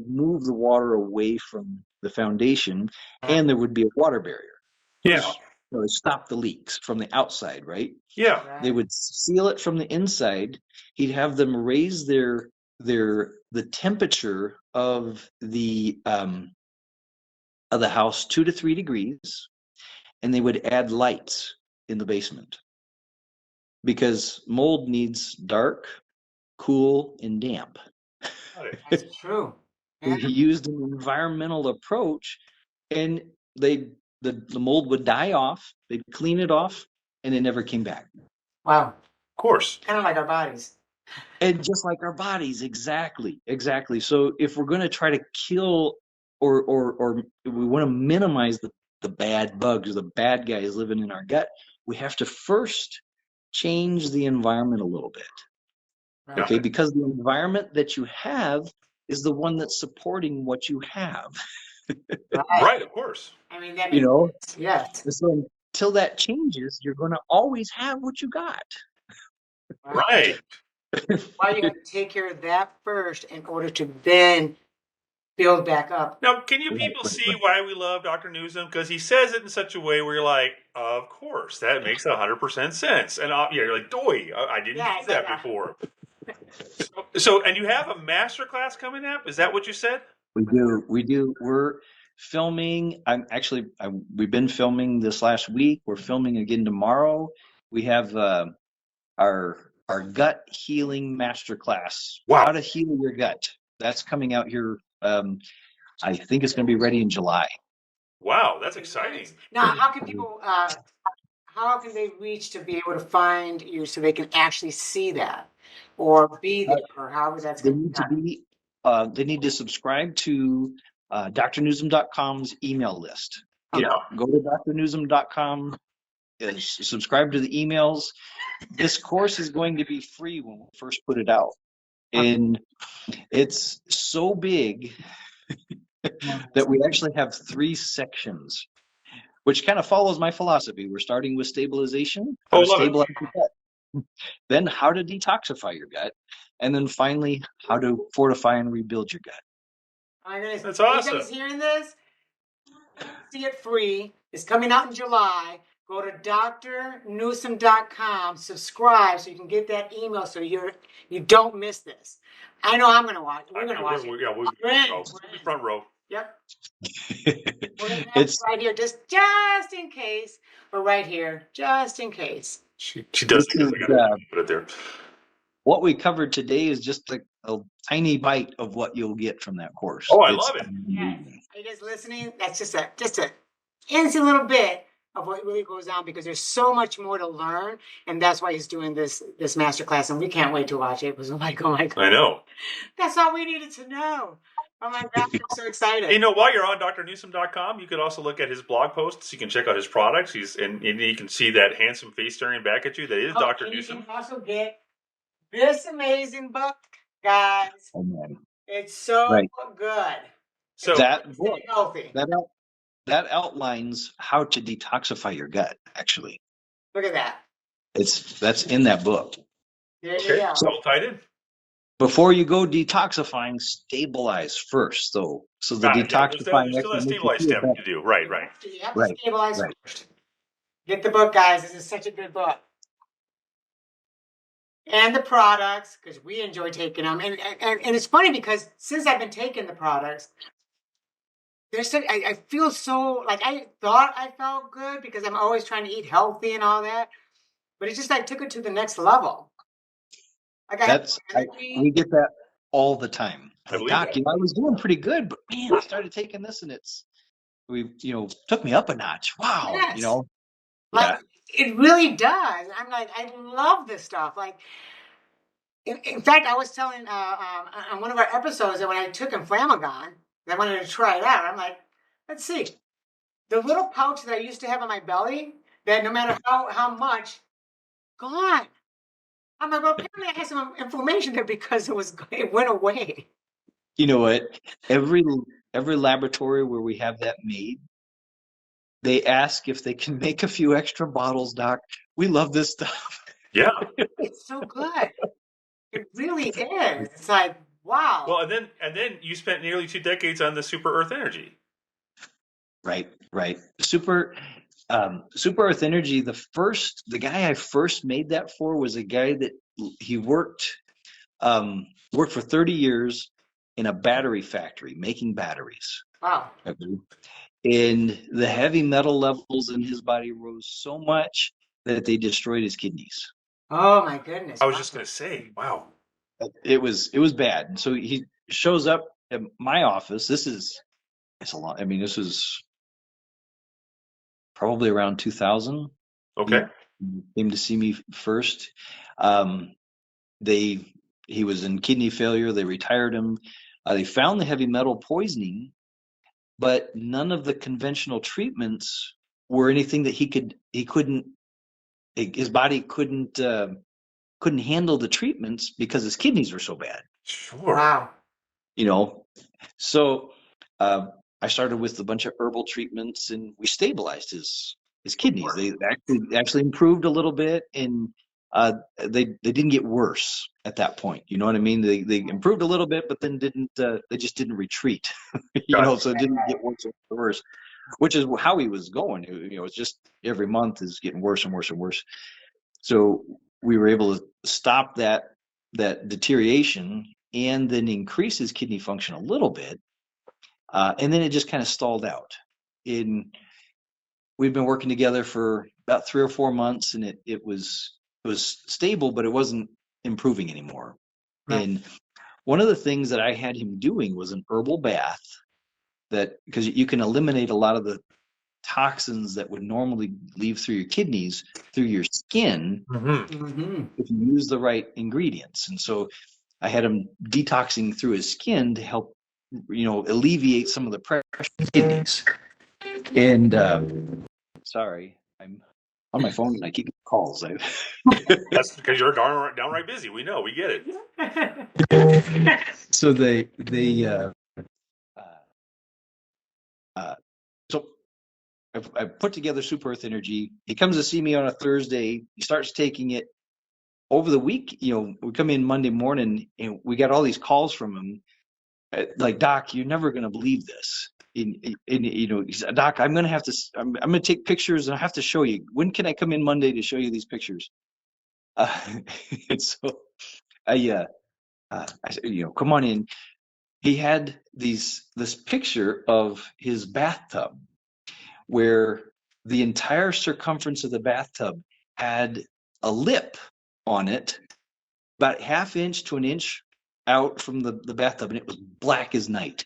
move the water away from the foundation, and there would be a water barrier. Yeah. To stop the leaks from the outside, right? Yeah. They would seal it from the inside. He'd have them raise the temperature of the house 2 to 3 degrees, and they would add lights in the basement because mold needs dark, cool, and damp. That's true. He used an environmental approach, and the mold would die off. They'd clean it off, and it never came back. Wow. Of course. Kind of like our bodies. And just like our bodies, exactly. So if we're going to try to kill or we want to minimize the bad bugs or the bad guys living in our gut, we have to first change the environment a little bit. Right. Okay, because the environment that you have is the one that's supporting what you have. Right, of course. I mean, that makes sense. Yes. And so until that changes, you're going to always have what you got. Right. Why you have to take care of that first in order to then build back up. Now, can you people see why we love Dr. Nuzum? Because he says it in such a way where you're like, of course, that makes 100% sense. And you're like, doy, I didn't do that before. So, and you have a master class coming up? Is that what you said? We do. We're filming. We've been filming this last week. We're filming again tomorrow. We have our gut healing masterclass. Wow. How to heal your gut. That's coming out here. I think it's going to be ready in July. Wow, that's exciting. Now, how can people, how can they reach to be able to find you so they can actually see that or be there or however that's They going to be need to done? be, they need to subscribe to drnuzum.com's email list. Okay. Go to drnuzum.com, subscribe to the emails. This course is going to be free when we first put it out. And it's so big that we actually have 3 sections, which kind of follows my philosophy. We're starting with stabilization, how Oh, to love it. stabilize your gut, then how to detoxify your gut, and then finally how to fortify and rebuild your gut. All right, guys, That's are you awesome. guys hearing this? See it free. It's coming out in July. Go to drnewsome.com, subscribe so you can get that email so you don't miss this. I know I'm going to watch. We're going to watch it. Yeah, we'll We're in. go. We're in. Front row. Yep. We're going to have it It's right here just in case. We're right here just in case. She this does is because I got to put it there. what we covered today is just a tiny bite of what you'll get from that course. Oh, I It's love it. Yes. Are you guys listening? That's just a instant little bit of what really goes on because there's so much more to learn, and that's why he's doing this master class, and we can't wait to watch it. It was like, oh my god, I know. that's all we needed to know. Oh my gosh, I'm so excited. You know, while you're on drnewsome.com, you could also look at his blog posts. You can check out his products. And you can see that handsome face staring back at you. That is Dr. And Nuzum. you can also get this amazing book, guys. Oh, man. It's so Right. good. So That book, Stay healthy. that outlines how to detoxify your gut, actually. Look at that. That's in that book. There you okay, go. so tied in. Before you go detoxifying, stabilize first, though. So the Got it. Yeah, detoxifying there's still a actually makes you stabilized feel step better. to do. Right, right. You have to Right, stabilize right. first. Get the book, guys. This is such a good book. And the products, because we enjoy taking them. And it's funny because since I've been taking the products, I feel so, like I thought I felt good because I'm always trying to eat healthy and all that. But it just like took it to the next level. Like I have We get that all the time. I Like, believe Doc, that. I was doing pretty good, but man, I started taking this and took me up a notch. Wow. Yes. Yeah. Like it really does. I'm like, I love this stuff. Like, in fact, I was telling on one of our episodes that when I took Inflamagon, I wanted to try it out. I'm like, let's see. The little pouch that I used to have on my belly, that no matter how much, gone. I'm like, well, apparently I had some inflammation there because it went away. You know what? Every laboratory where we have that made, they ask if they can make a few extra bottles, Doc. We love this stuff. Yeah. It's so good. It really is. It's like, wow. Well, and then you spent nearly 2 decades on the Super Earth Energy. Right. Super Earth Energy. The guy I first made that for was a guy that he worked for 30 years in a battery factory making batteries. Wow. And the heavy metal levels in his body rose so much that they destroyed his kidneys. Oh my goodness. I was just going to say, wow. It was bad. And so he shows up at my office. It's a lot. I mean, this was probably around 2000. Okay. He came to see me first. He was in kidney failure. They retired him. They found the heavy metal poisoning, but none of the conventional treatments were anything that his body couldn't handle the treatments because his kidneys were so bad. Sure. Wow. So I started with a bunch of herbal treatments, and we stabilized his kidneys. They actually improved a little bit, and they didn't get worse at that point. You know what I mean? They improved a little bit, but then they just didn't retreat. So it didn't get worse and worse, which is how he was going. It's just every month is getting worse and worse and worse. So we were able to stop that deterioration and then increase his kidney function a little bit. And then it just kind of stalled out. We've been working together for about 3 or 4 months, and it was stable, but it wasn't improving anymore. Right. And one of the things that I had him doing was an herbal bath that because you can eliminate a lot of the toxins that would normally leave through your kidneys through your skin if you use the right ingredients. And so I had him detoxing through his skin to help, alleviate some of the pressure on the kidneys. And sorry, I'm on my phone and I keep getting calls. That's because you're downright busy. We know. We get it. So so I put together Super Earth Energy. He comes to see me on a Thursday. He starts taking it. Over the week, we come in Monday morning and we got all these calls from him. Like, Doc, you're never going to believe this. He said, Doc, I'm going to take pictures and I have to show you. When can I come in Monday to show you these pictures? And so I said, come on in. He had this picture of his bathtub where the entire circumference of the bathtub had a lip on it, about ½ inch to an inch out from the bathtub, and it was black as night.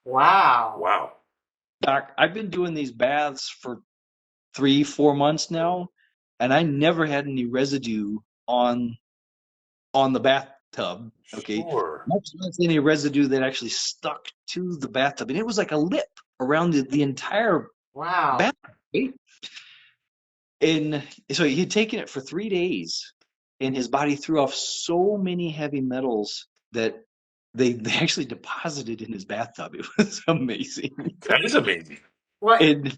Wow. Wow. Doc, I've been doing these baths for 3-4 months now, and I never had any residue on the bathtub. Okay, Sure. much less any residue that actually stuck to the bathtub, and it was like a lip around the entire Wow. bathtub. Right? And so he'd taken it for 3 days, and his body threw off so many heavy metals that they actually deposited in his bathtub. It was amazing. That is amazing. What? And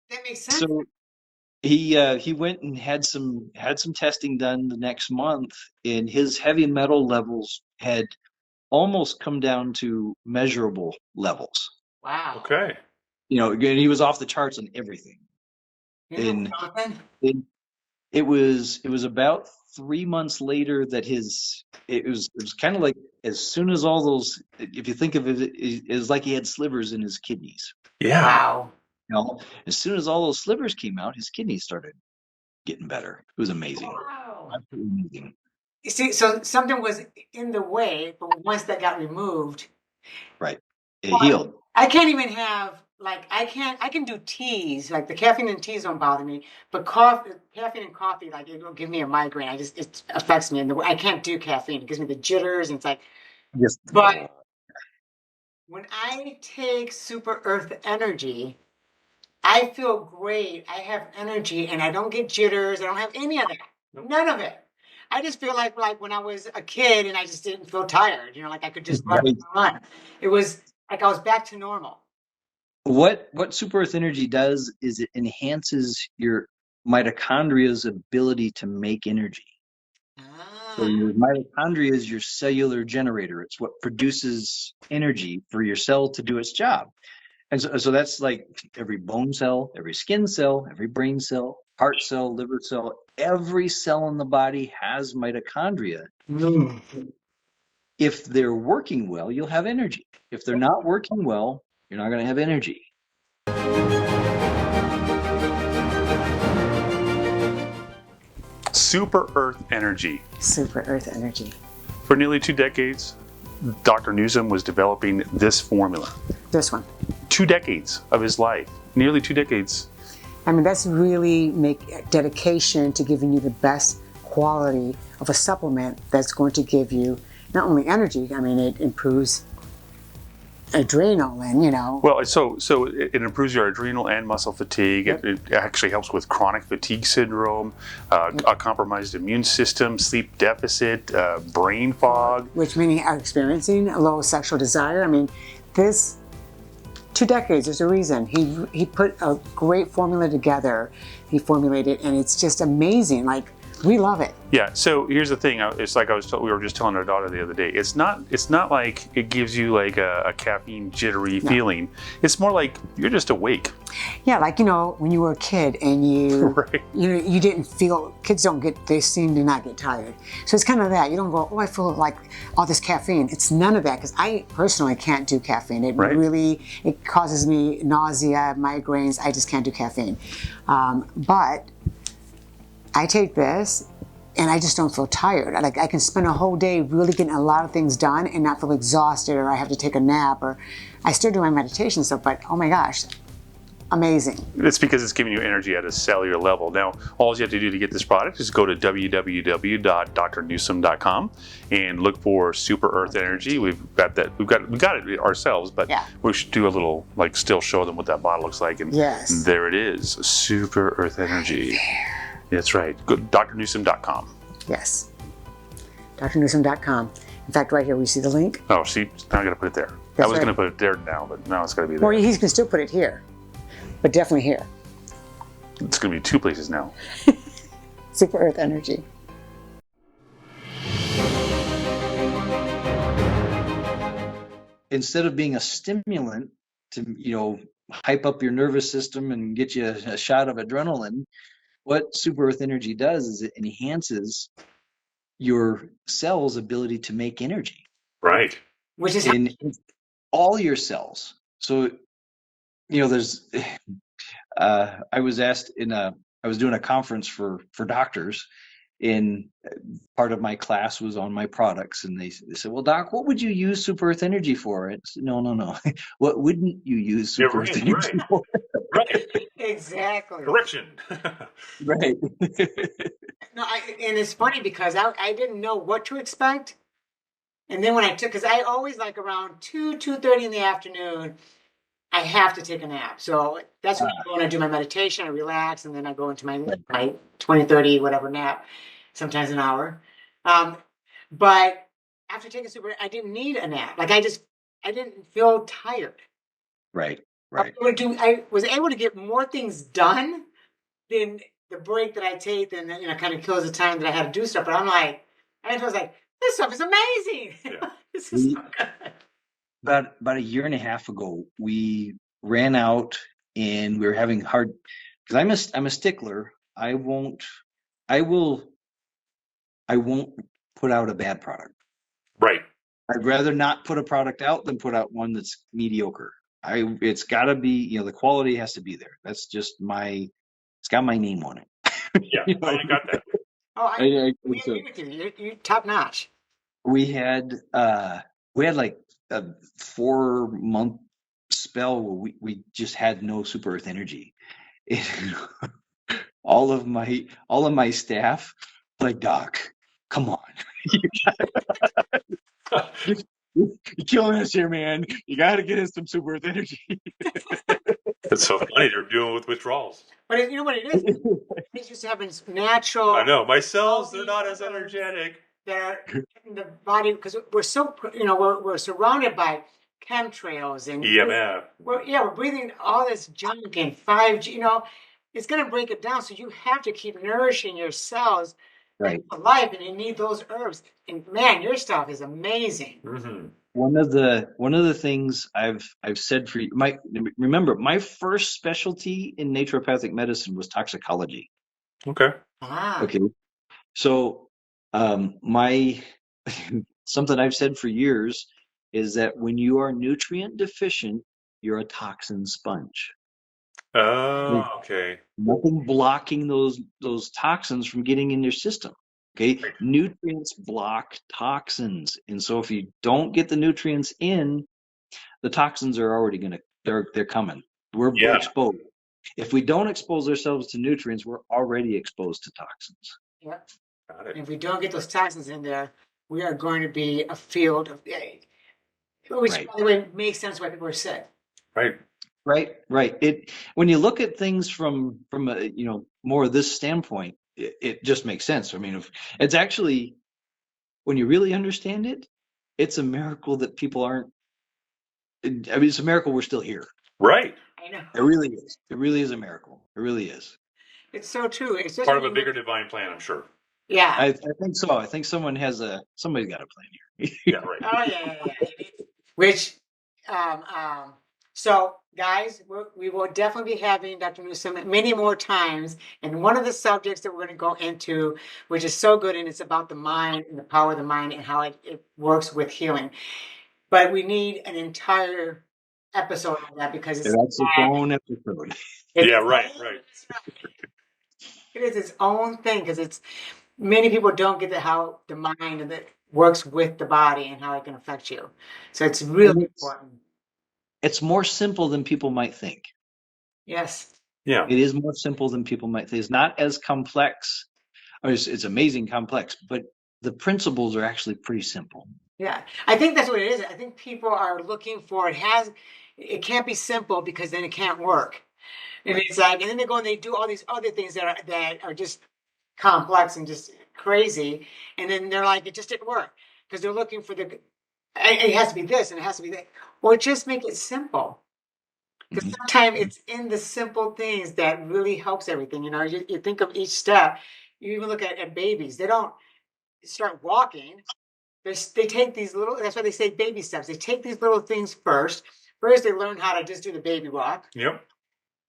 That makes sense. so he went and had some testing done the next month, and his heavy metal levels had almost come down to measurable levels. Wow. Okay. And he was off the charts on everything. You know something? It was about 3 months later that it was kind of like, as soon as all those, if you think of it, it was like he had slivers in his kidneys. Yeah. Wow. As soon as all those slivers came out, his kidneys started getting better. It was amazing. Wow. Absolutely amazing. You see, so something was in the way, but once that got removed, Right. It healed. I can't even have, I can do teas, like the caffeine in teas don't bother me, but caffeine and coffee, like it will give me a migraine. It affects me. And I can't do caffeine. It gives me the jitters and it's like, Yes. but when I take Super Earth Energy, I feel great. I have energy and I don't get jitters. I don't have any of that. None of it. I just feel like when I was a kid and I just didn't feel tired, like I could just run. It was like I was back to normal. What Super Earth Energy does is it enhances your mitochondria's ability to make energy. So your mitochondria is your cellular generator. It's what produces energy for your cell to do its job. And so that's like every bone cell, every skin cell, every brain cell, heart cell, liver cell, every cell in the body has mitochondria. If they're working well, you'll have energy. If they're not working well, you're not going to have energy. Super Earth Energy. Super Earth Energy. For nearly 2 decades, Dr. Nuzum was developing this formula. This one. 2 decades of his life. Nearly 2 decades. I mean, that's really dedication to giving you the best quality of a supplement that's going to give you not only energy, I mean, it improves adrenal and, Well, so it improves your adrenal and muscle fatigue. Yep. It actually helps with chronic fatigue syndrome, a compromised immune system, sleep deficit, brain fog. Which many are experiencing, a low sexual desire. I mean, this 2 decades, there's a reason. He put a great formula together. He formulated, and it's just amazing. Like, we love it. Yeah. So here's the thing. It's like we were just telling our daughter the other day. It's not like it gives you like a caffeine jittery feeling. It's more like you're just awake. Yeah, like when you were a kid and Right. you didn't feel. Kids they seem to not get tired. So it's kind of that. You don't go, I feel like all this caffeine. It's none of that because I personally can't do caffeine. It really causes me nausea, migraines. I just can't do caffeine. But I take this and I just don't feel tired. I can spend a whole day really getting a lot of things done and not feel exhausted, or I have to take a nap, or I still do my meditation stuff, but oh my gosh, amazing. It's because it's giving you energy at a cellular level. Now, all you have to do to get this product is go to www.drnuzum.com and look for Super Earth Energy. We've got it ourselves, but we should do a little, like, still show them what that bottle looks like. And there it is, Super Earth Energy. That's right. Go to drnuzum.com. Yes, drnuzum.com. In fact, right here, we see the link. Oh, see, now I got to put it there. I was going to put it there now, but now it's got to be there. Or he can still put it here. But definitely here. It's going to be 2 places now. Super Earth Energy. Instead of being a stimulant to, hype up your nervous system and get you a shot of adrenaline, what Super Earth Energy does is it enhances your cell's ability to make energy. Right. Which is in all your cells. So, there's, I was asked I was doing a conference for doctors, and part of my class was on my products, and they said, well, Doc, what would you use Super Earth Energy for? I said, no. What wouldn't you use Super Earth Energy for? Right. Exactly. Correction. Right. No, and it's funny because I didn't know what to expect. And then when I took, because I always like around 2:30 in the afternoon, I have to take a nap. So that's when I go and I do my meditation, I relax, and then I go into my 20, 30, whatever nap, sometimes an hour. But after taking Super, I didn't need a nap. Like I didn't feel tired. Right. I was able to get more things done than the break that I take, and kind of kills the time that I had to do stuff. But I was like, this stuff is amazing. Yeah. This is so good. About a year and a half ago, we ran out and we were having hard, because I'm a stickler. I won't put out a bad product. Right. I'd rather not put a product out than put out one that's mediocre. It's got to be, the quality has to be there. That's just it's got my name on it. Yeah, I got that. Oh, we agree with you. You're top notch. We had like a 4-month spell where we just had no Super Earth Energy. all of my staff, like, Doc, come on. You're killing us here, man. You got to get us some Super Earth Energy. It's so funny. They're dealing with withdrawals. But you know what it is? It's just having natural. I know. My cells, they're not as energetic. They're in the body, because we're so, we're surrounded by chemtrails and EMF. We're breathing all this junk and 5G, it's going to break it down. So you have to keep nourishing your cells for life, and you need those herbs. And man, your stuff is amazing. Mm-hmm. One of the things I've said for you, remember my first specialty in naturopathic medicine was toxicology. Okay. Okay. So my something I've said for years is that when you are nutrient deficient, you're a toxin sponge. Oh, okay. Nothing blocking those toxins from getting in your system. Okay. Right. Nutrients block toxins. And so if you don't get the nutrients in, the toxins are already they're coming. We're exposed. If we don't expose ourselves to nutrients, we're already exposed to toxins. Yeah. Got it. And if we don't get those toxins in there, we are going to be a field of, which, by the way, makes sense why people are sick. Right. Right. When you look at things from a, more of this standpoint, it just makes sense. I mean, it's actually, when you really understand it, it's a miracle that people aren't. It's a miracle we're still here. Right. I know. It really is. It really is a miracle. It really is. It's so true. It's just part of a bigger divine plan, I'm sure. Yeah. I think so. I think somebody's got a plan here. Yeah, right. Oh yeah. Which, so guys, we will definitely be having Dr. Nuzum many more times. And one of the subjects that we're going to go into, which is so good, and it's about the mind and the power of the mind and how it works with healing. But we need an entire episode on that, because it's its own episode. Yeah, right. It is its own thing, because it's, many people don't get how the mind that works with the body and how it can affect you. So it's And really important. it's more simple than people might think. Yes. Yeah. It is more simple than people might think. It's not as complex. It's amazing complex, but the principles are actually pretty simple. Yeah. I think that's what it is. I think people are looking for it can't be simple because then it can't work. And it's like, and then they go and they do all these other things that are just complex and just crazy. And then they're like, it just didn't work because they're looking for it has to be this and it has to be that. Or just make it simple. Because Mhm. sometimes it's in the simple things that really helps everything. You think of each step. You even look at babies. They don't start walking. They take these little, that's why they say baby steps. They take these little things first. First, they learn how to just do the baby walk. Yep.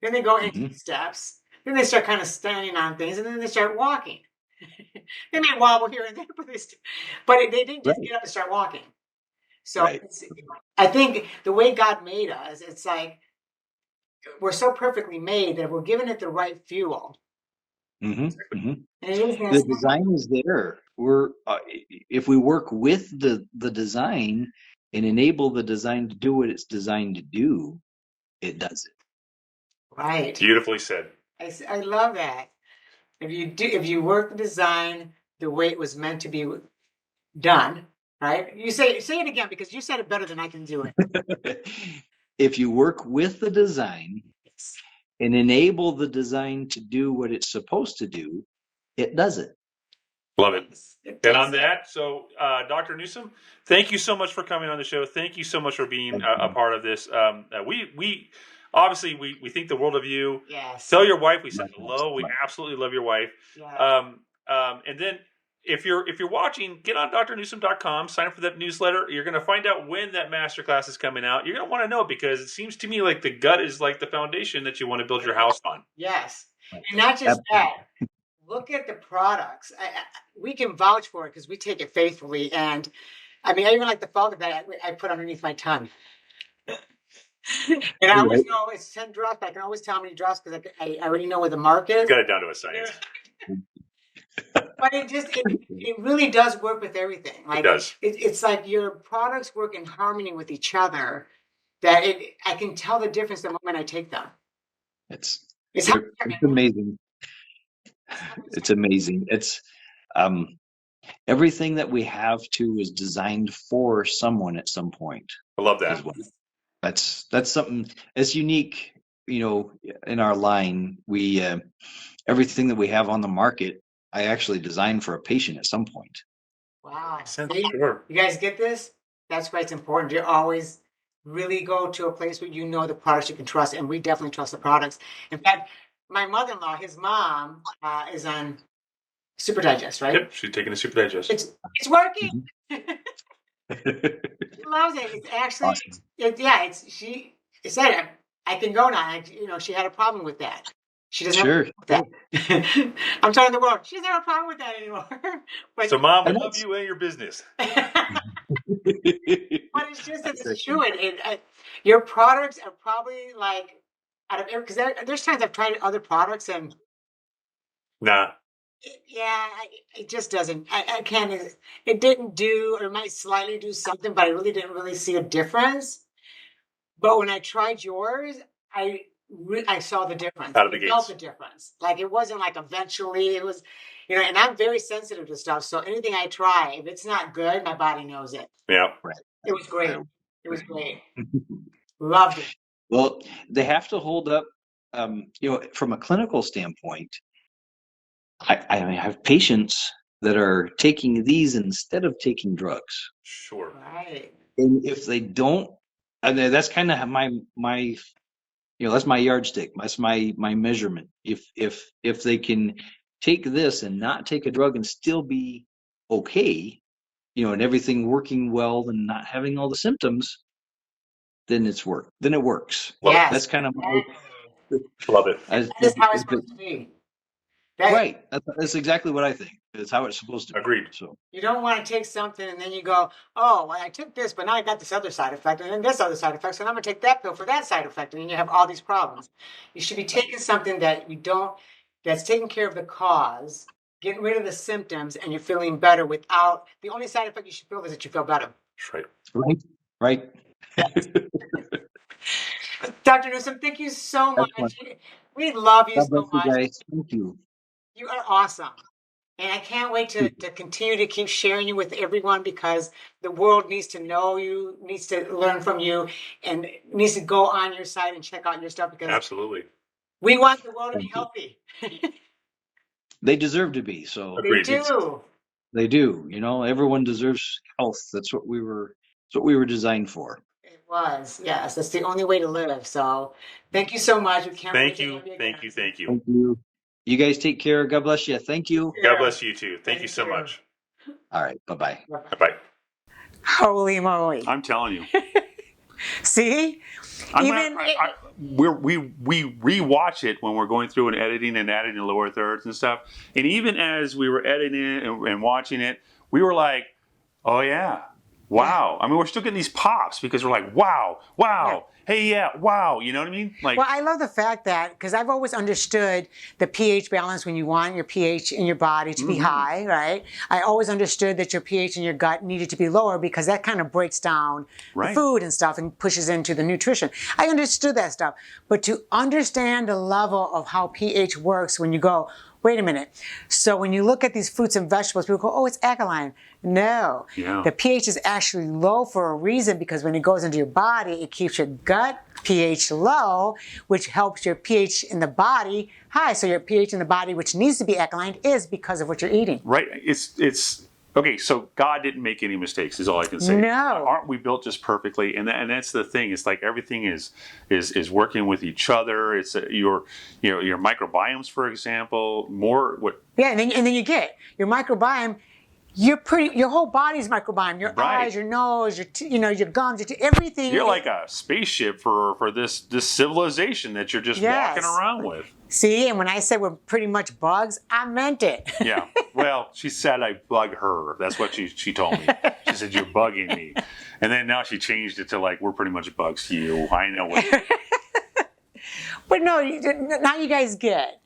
Then they go into Mhm. the steps. Then they start kind of standing on things, and then they start walking. They may wobble here and there, but they didn't just Right. get up and start walking. So Right. I think the way God made us, it's like we're so perfectly made that if we're giving it the right fuel, hmm hmm and it is The this. design is there. If we work with the design and enable the design to do what it's designed to do, it does it. Right. Beautifully said. I love that. If you work the design the way it was meant to be done, right? You say it again because you said it better than I can do it. If you work with the design and enable the design to do what it's supposed to do, it does it. Love it. It And does. on that, so Dr. Newsom, thank you so much for coming on the show. Thank you so much for being a part of this. We obviously we think the world of you. Yes. Tell your wife we said hello. We absolutely love your wife. Yes. And then if you're watching, get on drnewsom.com, sign up for that newsletter. You're going to find out when that masterclass is coming out. You're going to want to know because it seems to me like the gut is like the foundation that you want to build your house on. Yes. And not just that. Look at the products. We can vouch for it because we take it faithfully. And I mean, I even like the fog that I put underneath my tongue. And I always know it's 10 drops. I can always tell how many drops because I already know where the mark is. Got it down to a science. But it really does work with everything. Like, it does. It's like your products work in harmony with each other. That I can tell the difference the moment I take them. It's It's amazing. It's amazing. It's everything that we have to is designed for someone at some point. I love that. As well. That's something that's unique, in our line. We everything that we have on the market, I actually designed for a patient at some point. Wow. Sure. You guys get this? That's why it's important. You always really go to a place where you know the products you can trust, and we definitely trust the products. In fact, my mother-in-law, his mom, is on Super Digest, right? Yep, she's taking a Super Digest. It's working. Mm-hmm. She loves it. It's actually, Awesome. she said, I can go now. She had a problem with that. She doesn't Sure. have that. I'm telling the world, she doesn't have a problem with that anymore. But, so, Mom, we love you and your business. But it's just that it's true. Your products are probably like out of because there's times I've tried other products and Nah. It just doesn't. I can't. It didn't do, or it might slightly do something, but I really didn't really see a difference. But when I tried yours, I saw the difference. Out of the I felt gates. the difference. Like it wasn't like eventually it was, and I'm very sensitive to stuff. So anything I try, if it's not good, my body knows it. Yeah. Right. It was great. It was great. Loved it. Well, they have to hold up, from a clinical standpoint. I have patients that are taking these instead of taking drugs. Sure. Right. And if they don't, and that's kind of my that's my yardstick. That's my measurement. If they can take this and not take a drug and still be okay, and everything working well and not having all the symptoms, then it works. Yes. That's kind of Love it. That's how it's supposed to be. Right. That's exactly what I think. It's how it's supposed to be. Agreed. So you don't want to take something and then you go, oh, well, I took this, but now I got this other side effect and then this other side effect, so now I'm going to take that pill for that side effect, and then you have all these problems. You should be taking something that's taking care of the cause getting rid of the symptoms, and you're feeling better without, the only side effect you should feel is that you feel better. That's Right. Right. Dr. Newsom, thank you so much. Excellent. We love you God bless so you much. guys. Thank you. You are awesome. And I can't wait to continue to keep sharing you with everyone, because the world needs to know you, needs to learn from you, and needs to go on your site and check out your stuff, because Absolutely. we want the world to be Thank you. healthy. They deserve to be. So They Agreed. do. they do. You know, everyone deserves health. That's what we were designed for. It was, yes. That's the only way to live. So thank you so much. We can't wait Thank to you. have you Thank again. you. Thank you. Thank you. You guys take care. God bless you. Thank you. God bless you too. Thank you so Thank you. much. All right. Bye-bye. Bye. Holy moly. I'm telling you. See? We rewatch it when we're going through and editing and adding the lower thirds and stuff. And even as we were editing it and watching it, we were like, oh yeah, wow. I mean, we're still getting these pops because we're like, wow, hey, yeah, wow. You know what I mean? Like, Well, I love the fact that, because I've always understood the pH balance when you want your pH in your body to be high, right? I always understood that your pH in your gut needed to be lower, because that kind of breaks down the food and stuff and pushes into the nutrition. I understood that stuff. But to understand the level of how pH works, when you go, wait a minute. So when you look at these fruits and vegetables, people go, oh, it's alkaline. No. Yeah. The pH is actually low for a reason, because when it goes into your body, it keeps your gut pH low, which helps your pH in the body high. So your pH in the body, which needs to be alkaline, is because of what you're eating. right. It's okay. So God didn't make any mistakes, is all I can say. No. Aren't we built just perfectly? And that's the thing. It's like everything is working with each other. It's your microbiomes, for example, more what. Yeah, and then you get your microbiome. Your whole body's microbiome. Your eyes, your nose, your gums, everything. You're like a spaceship for this civilization that you're just walking around with. See, and when I said we're pretty much bugs, I meant it. Yeah. Well, she said I bug her. That's what she told me. She said you're bugging me, and then now she changed it to like we're pretty much bugs to you. I know what. But no, now you guys get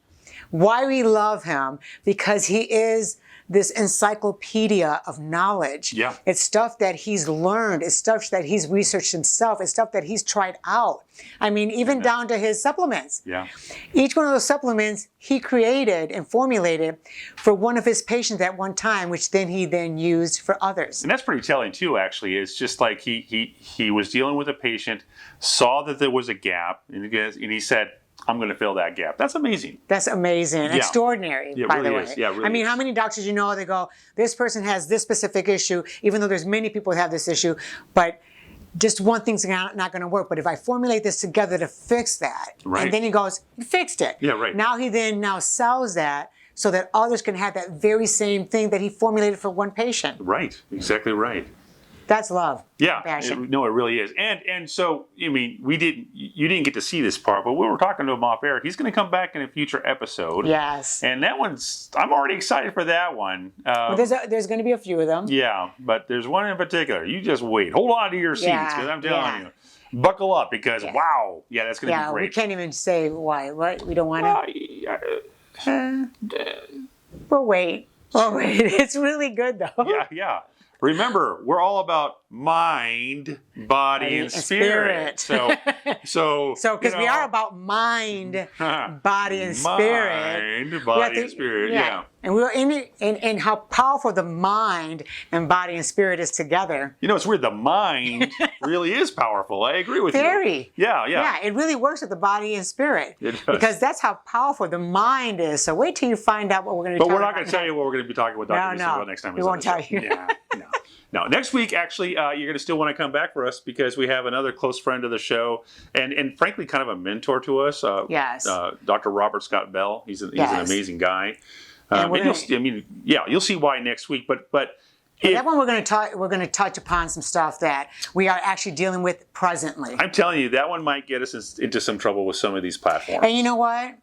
why we love him, because he is this encyclopedia of knowledge. Yeah. It's stuff that he's learned. It's stuff that he's researched himself. It's stuff that he's tried out. I mean, even down to his supplements. Yeah. Each one of those supplements he created and formulated for one of his patients at one time, which then he used for others. And that's pretty telling too, actually. It's just like he was dealing with a patient, saw that there was a gap, and he said, I'm going to fill that gap. That's amazing. That's amazing. Yeah. Extraordinary, Yeah, it by really the way. is. Yeah, it really I mean, is. how many doctors you know, they go, this person has this specific issue, even though there's many people who have this issue, but just one thing's not going to work. But if I formulate this together to fix that, and then he goes, he fixed it. Yeah, right. Now he now sells that so that others can have that very same thing that he formulated for one patient. Right. Exactly right. That's love. Yeah, Passion. it really is. And so, I mean, you didn't get to see this part, but we were talking to him off air. He's going to come back in a future episode. Yes. And that I'm already excited for that one. Well, there's going to be a few of them. Yeah, but there's one in particular. You just wait. Hold on to your seats, because I'm telling you. Buckle up, because wow. Yeah, that's going to be great. We can't even say why. What? We don't want to? We'll wait. It's really good, though. Yeah. Remember, we're all about mind, body, and spirit. So because we are about mind, body, and spirit. Mind, body, and spirit. Yeah. And we're in how powerful the mind and body and spirit is together. You know, it's weird. The mind really is powerful. I agree with you. Very. Yeah. Yeah, it really works with the body and spirit. It does. Because that's how powerful the mind is. So wait till you find out what we're going to be talking about. But we're not going to tell you what we're going to be talking with Dr. Nuzum about next time. We won't tell you. Yeah, no. Next week, actually, you're going to still want to come back for us, because we have another close friend of the show, and frankly, kind of a mentor to us. Yes. Dr. Robert Scott Bell. He's an amazing guy. You'll see why next week. But that one we're going to touch upon some stuff that we are actually dealing with presently. I'm telling you, that one might get us into some trouble with some of these platforms. And you know what?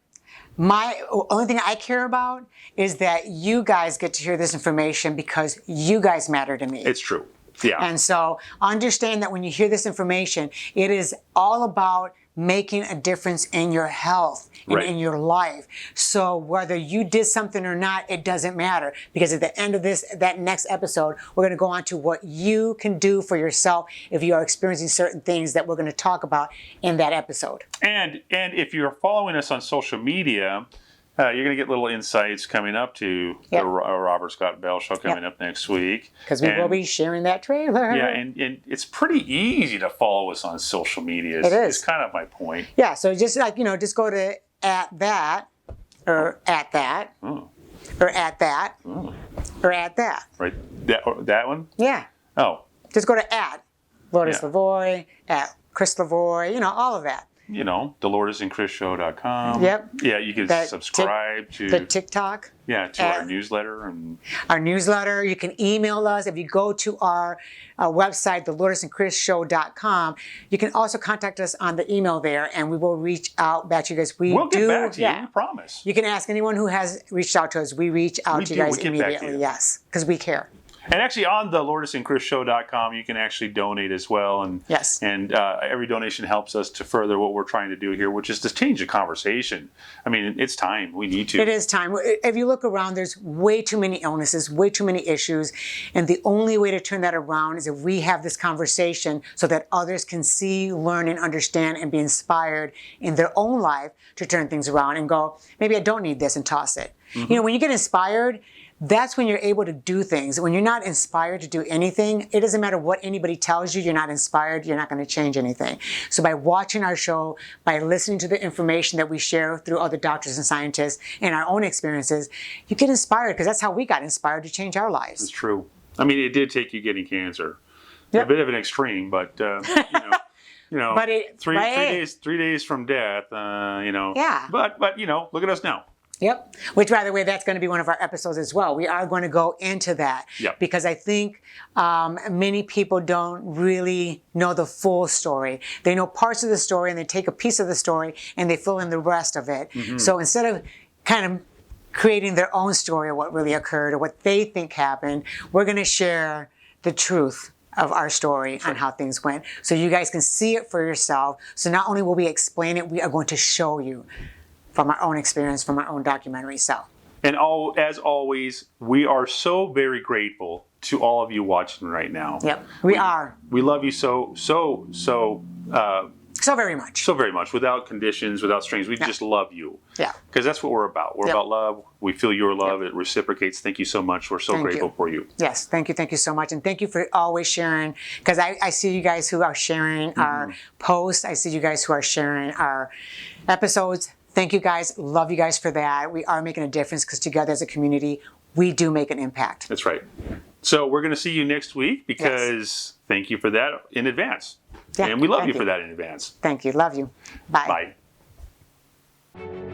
My only thing I care about is that you guys get to hear this information, because you guys matter to me. It's true. Yeah. And so understand that when you hear this information, it is all about making a difference in your health Right. in your life. So whether you did something or not, it doesn't matter, because at the end of that next episode, we're going to go on to what you can do for yourself if you are experiencing certain things that we're going to talk about in that episode. And if you're following us on social media, you're going to get little insights coming up to the Robert Scott Bell Show coming up next week. Because we will be sharing that trailer. Yeah, and it's pretty easy to follow us on social media. It is. It's kind of my point. Yeah, so just like, just go to at that, or at that, or at that, or at that. Right, that one? Yeah. Oh. Just go to at Lourdes Lavoie, at Chris Lavoie, all of that. DoloresandChrisShow.com. Yep. Yeah, you can subscribe to the TikTok. Yeah, to our newsletter. And our newsletter. You can email us. If you go to our website, DoloresandChrisShow.com, you can also contact us on the email there, and we will reach out back to you guys. We'll get back to you, we promise. You can ask anyone who has reached out to us. We reach out to you guys immediately, yes, because we care. And actually, on the LourdesandChrisShow.com, you can actually donate as well. And every donation helps us to further what we're trying to do here, which is to change the conversation. I mean, it's time. We need to. It is time. If you look around, there's way too many illnesses, way too many issues. And the only way to turn that around is if we have this conversation so that others can see, learn, and understand and be inspired in their own life to turn things around and go, maybe I don't need this, and toss it. When you get inspired, that's when you're able to do things. When you're not inspired to do anything, it doesn't matter what anybody tells you, you're not inspired, you're not going to change anything. So by watching our show, by listening to the information that we share through other doctors and scientists and our own experiences, you get inspired, because that's how we got inspired to change our lives. It's true. I mean, it did take you getting cancer. A bit of an extreme, but, but 3 days from death, Yeah. But look at us now. Yep. Which, by the way, that's going to be one of our episodes as well. We are going to go into that because I think many people don't really know the full story. They know parts of the story, and they take a piece of the story and they fill in the rest of it. So instead of kind of creating their own story of what really occurred or what they think happened, we're going to share the truth of our story on how things went, so you guys can see it for yourself. So not only will we explain it, we are going to show you from our own experience, from our own documentary. And as always, we are so very grateful to all of you watching right now. Yep, we are. We love you so very much. So very much. Without conditions, without strings. We just love you. Yeah. Because that's what we're about. We're about love. We feel your love. It reciprocates. Thank you so much. We're so grateful for you. Yes. Thank you. Thank you so much. And thank you for always sharing. Because I see you guys who are sharing our posts. I see you guys who are sharing our episodes. Thank you guys. Love you guys for that. We are making a difference, because together as a community, we do make an impact. That's right. So we're going to see you next week, because thank you for that in advance. Yeah, and we love you for that in advance. Thank you. Love you. Bye. Bye.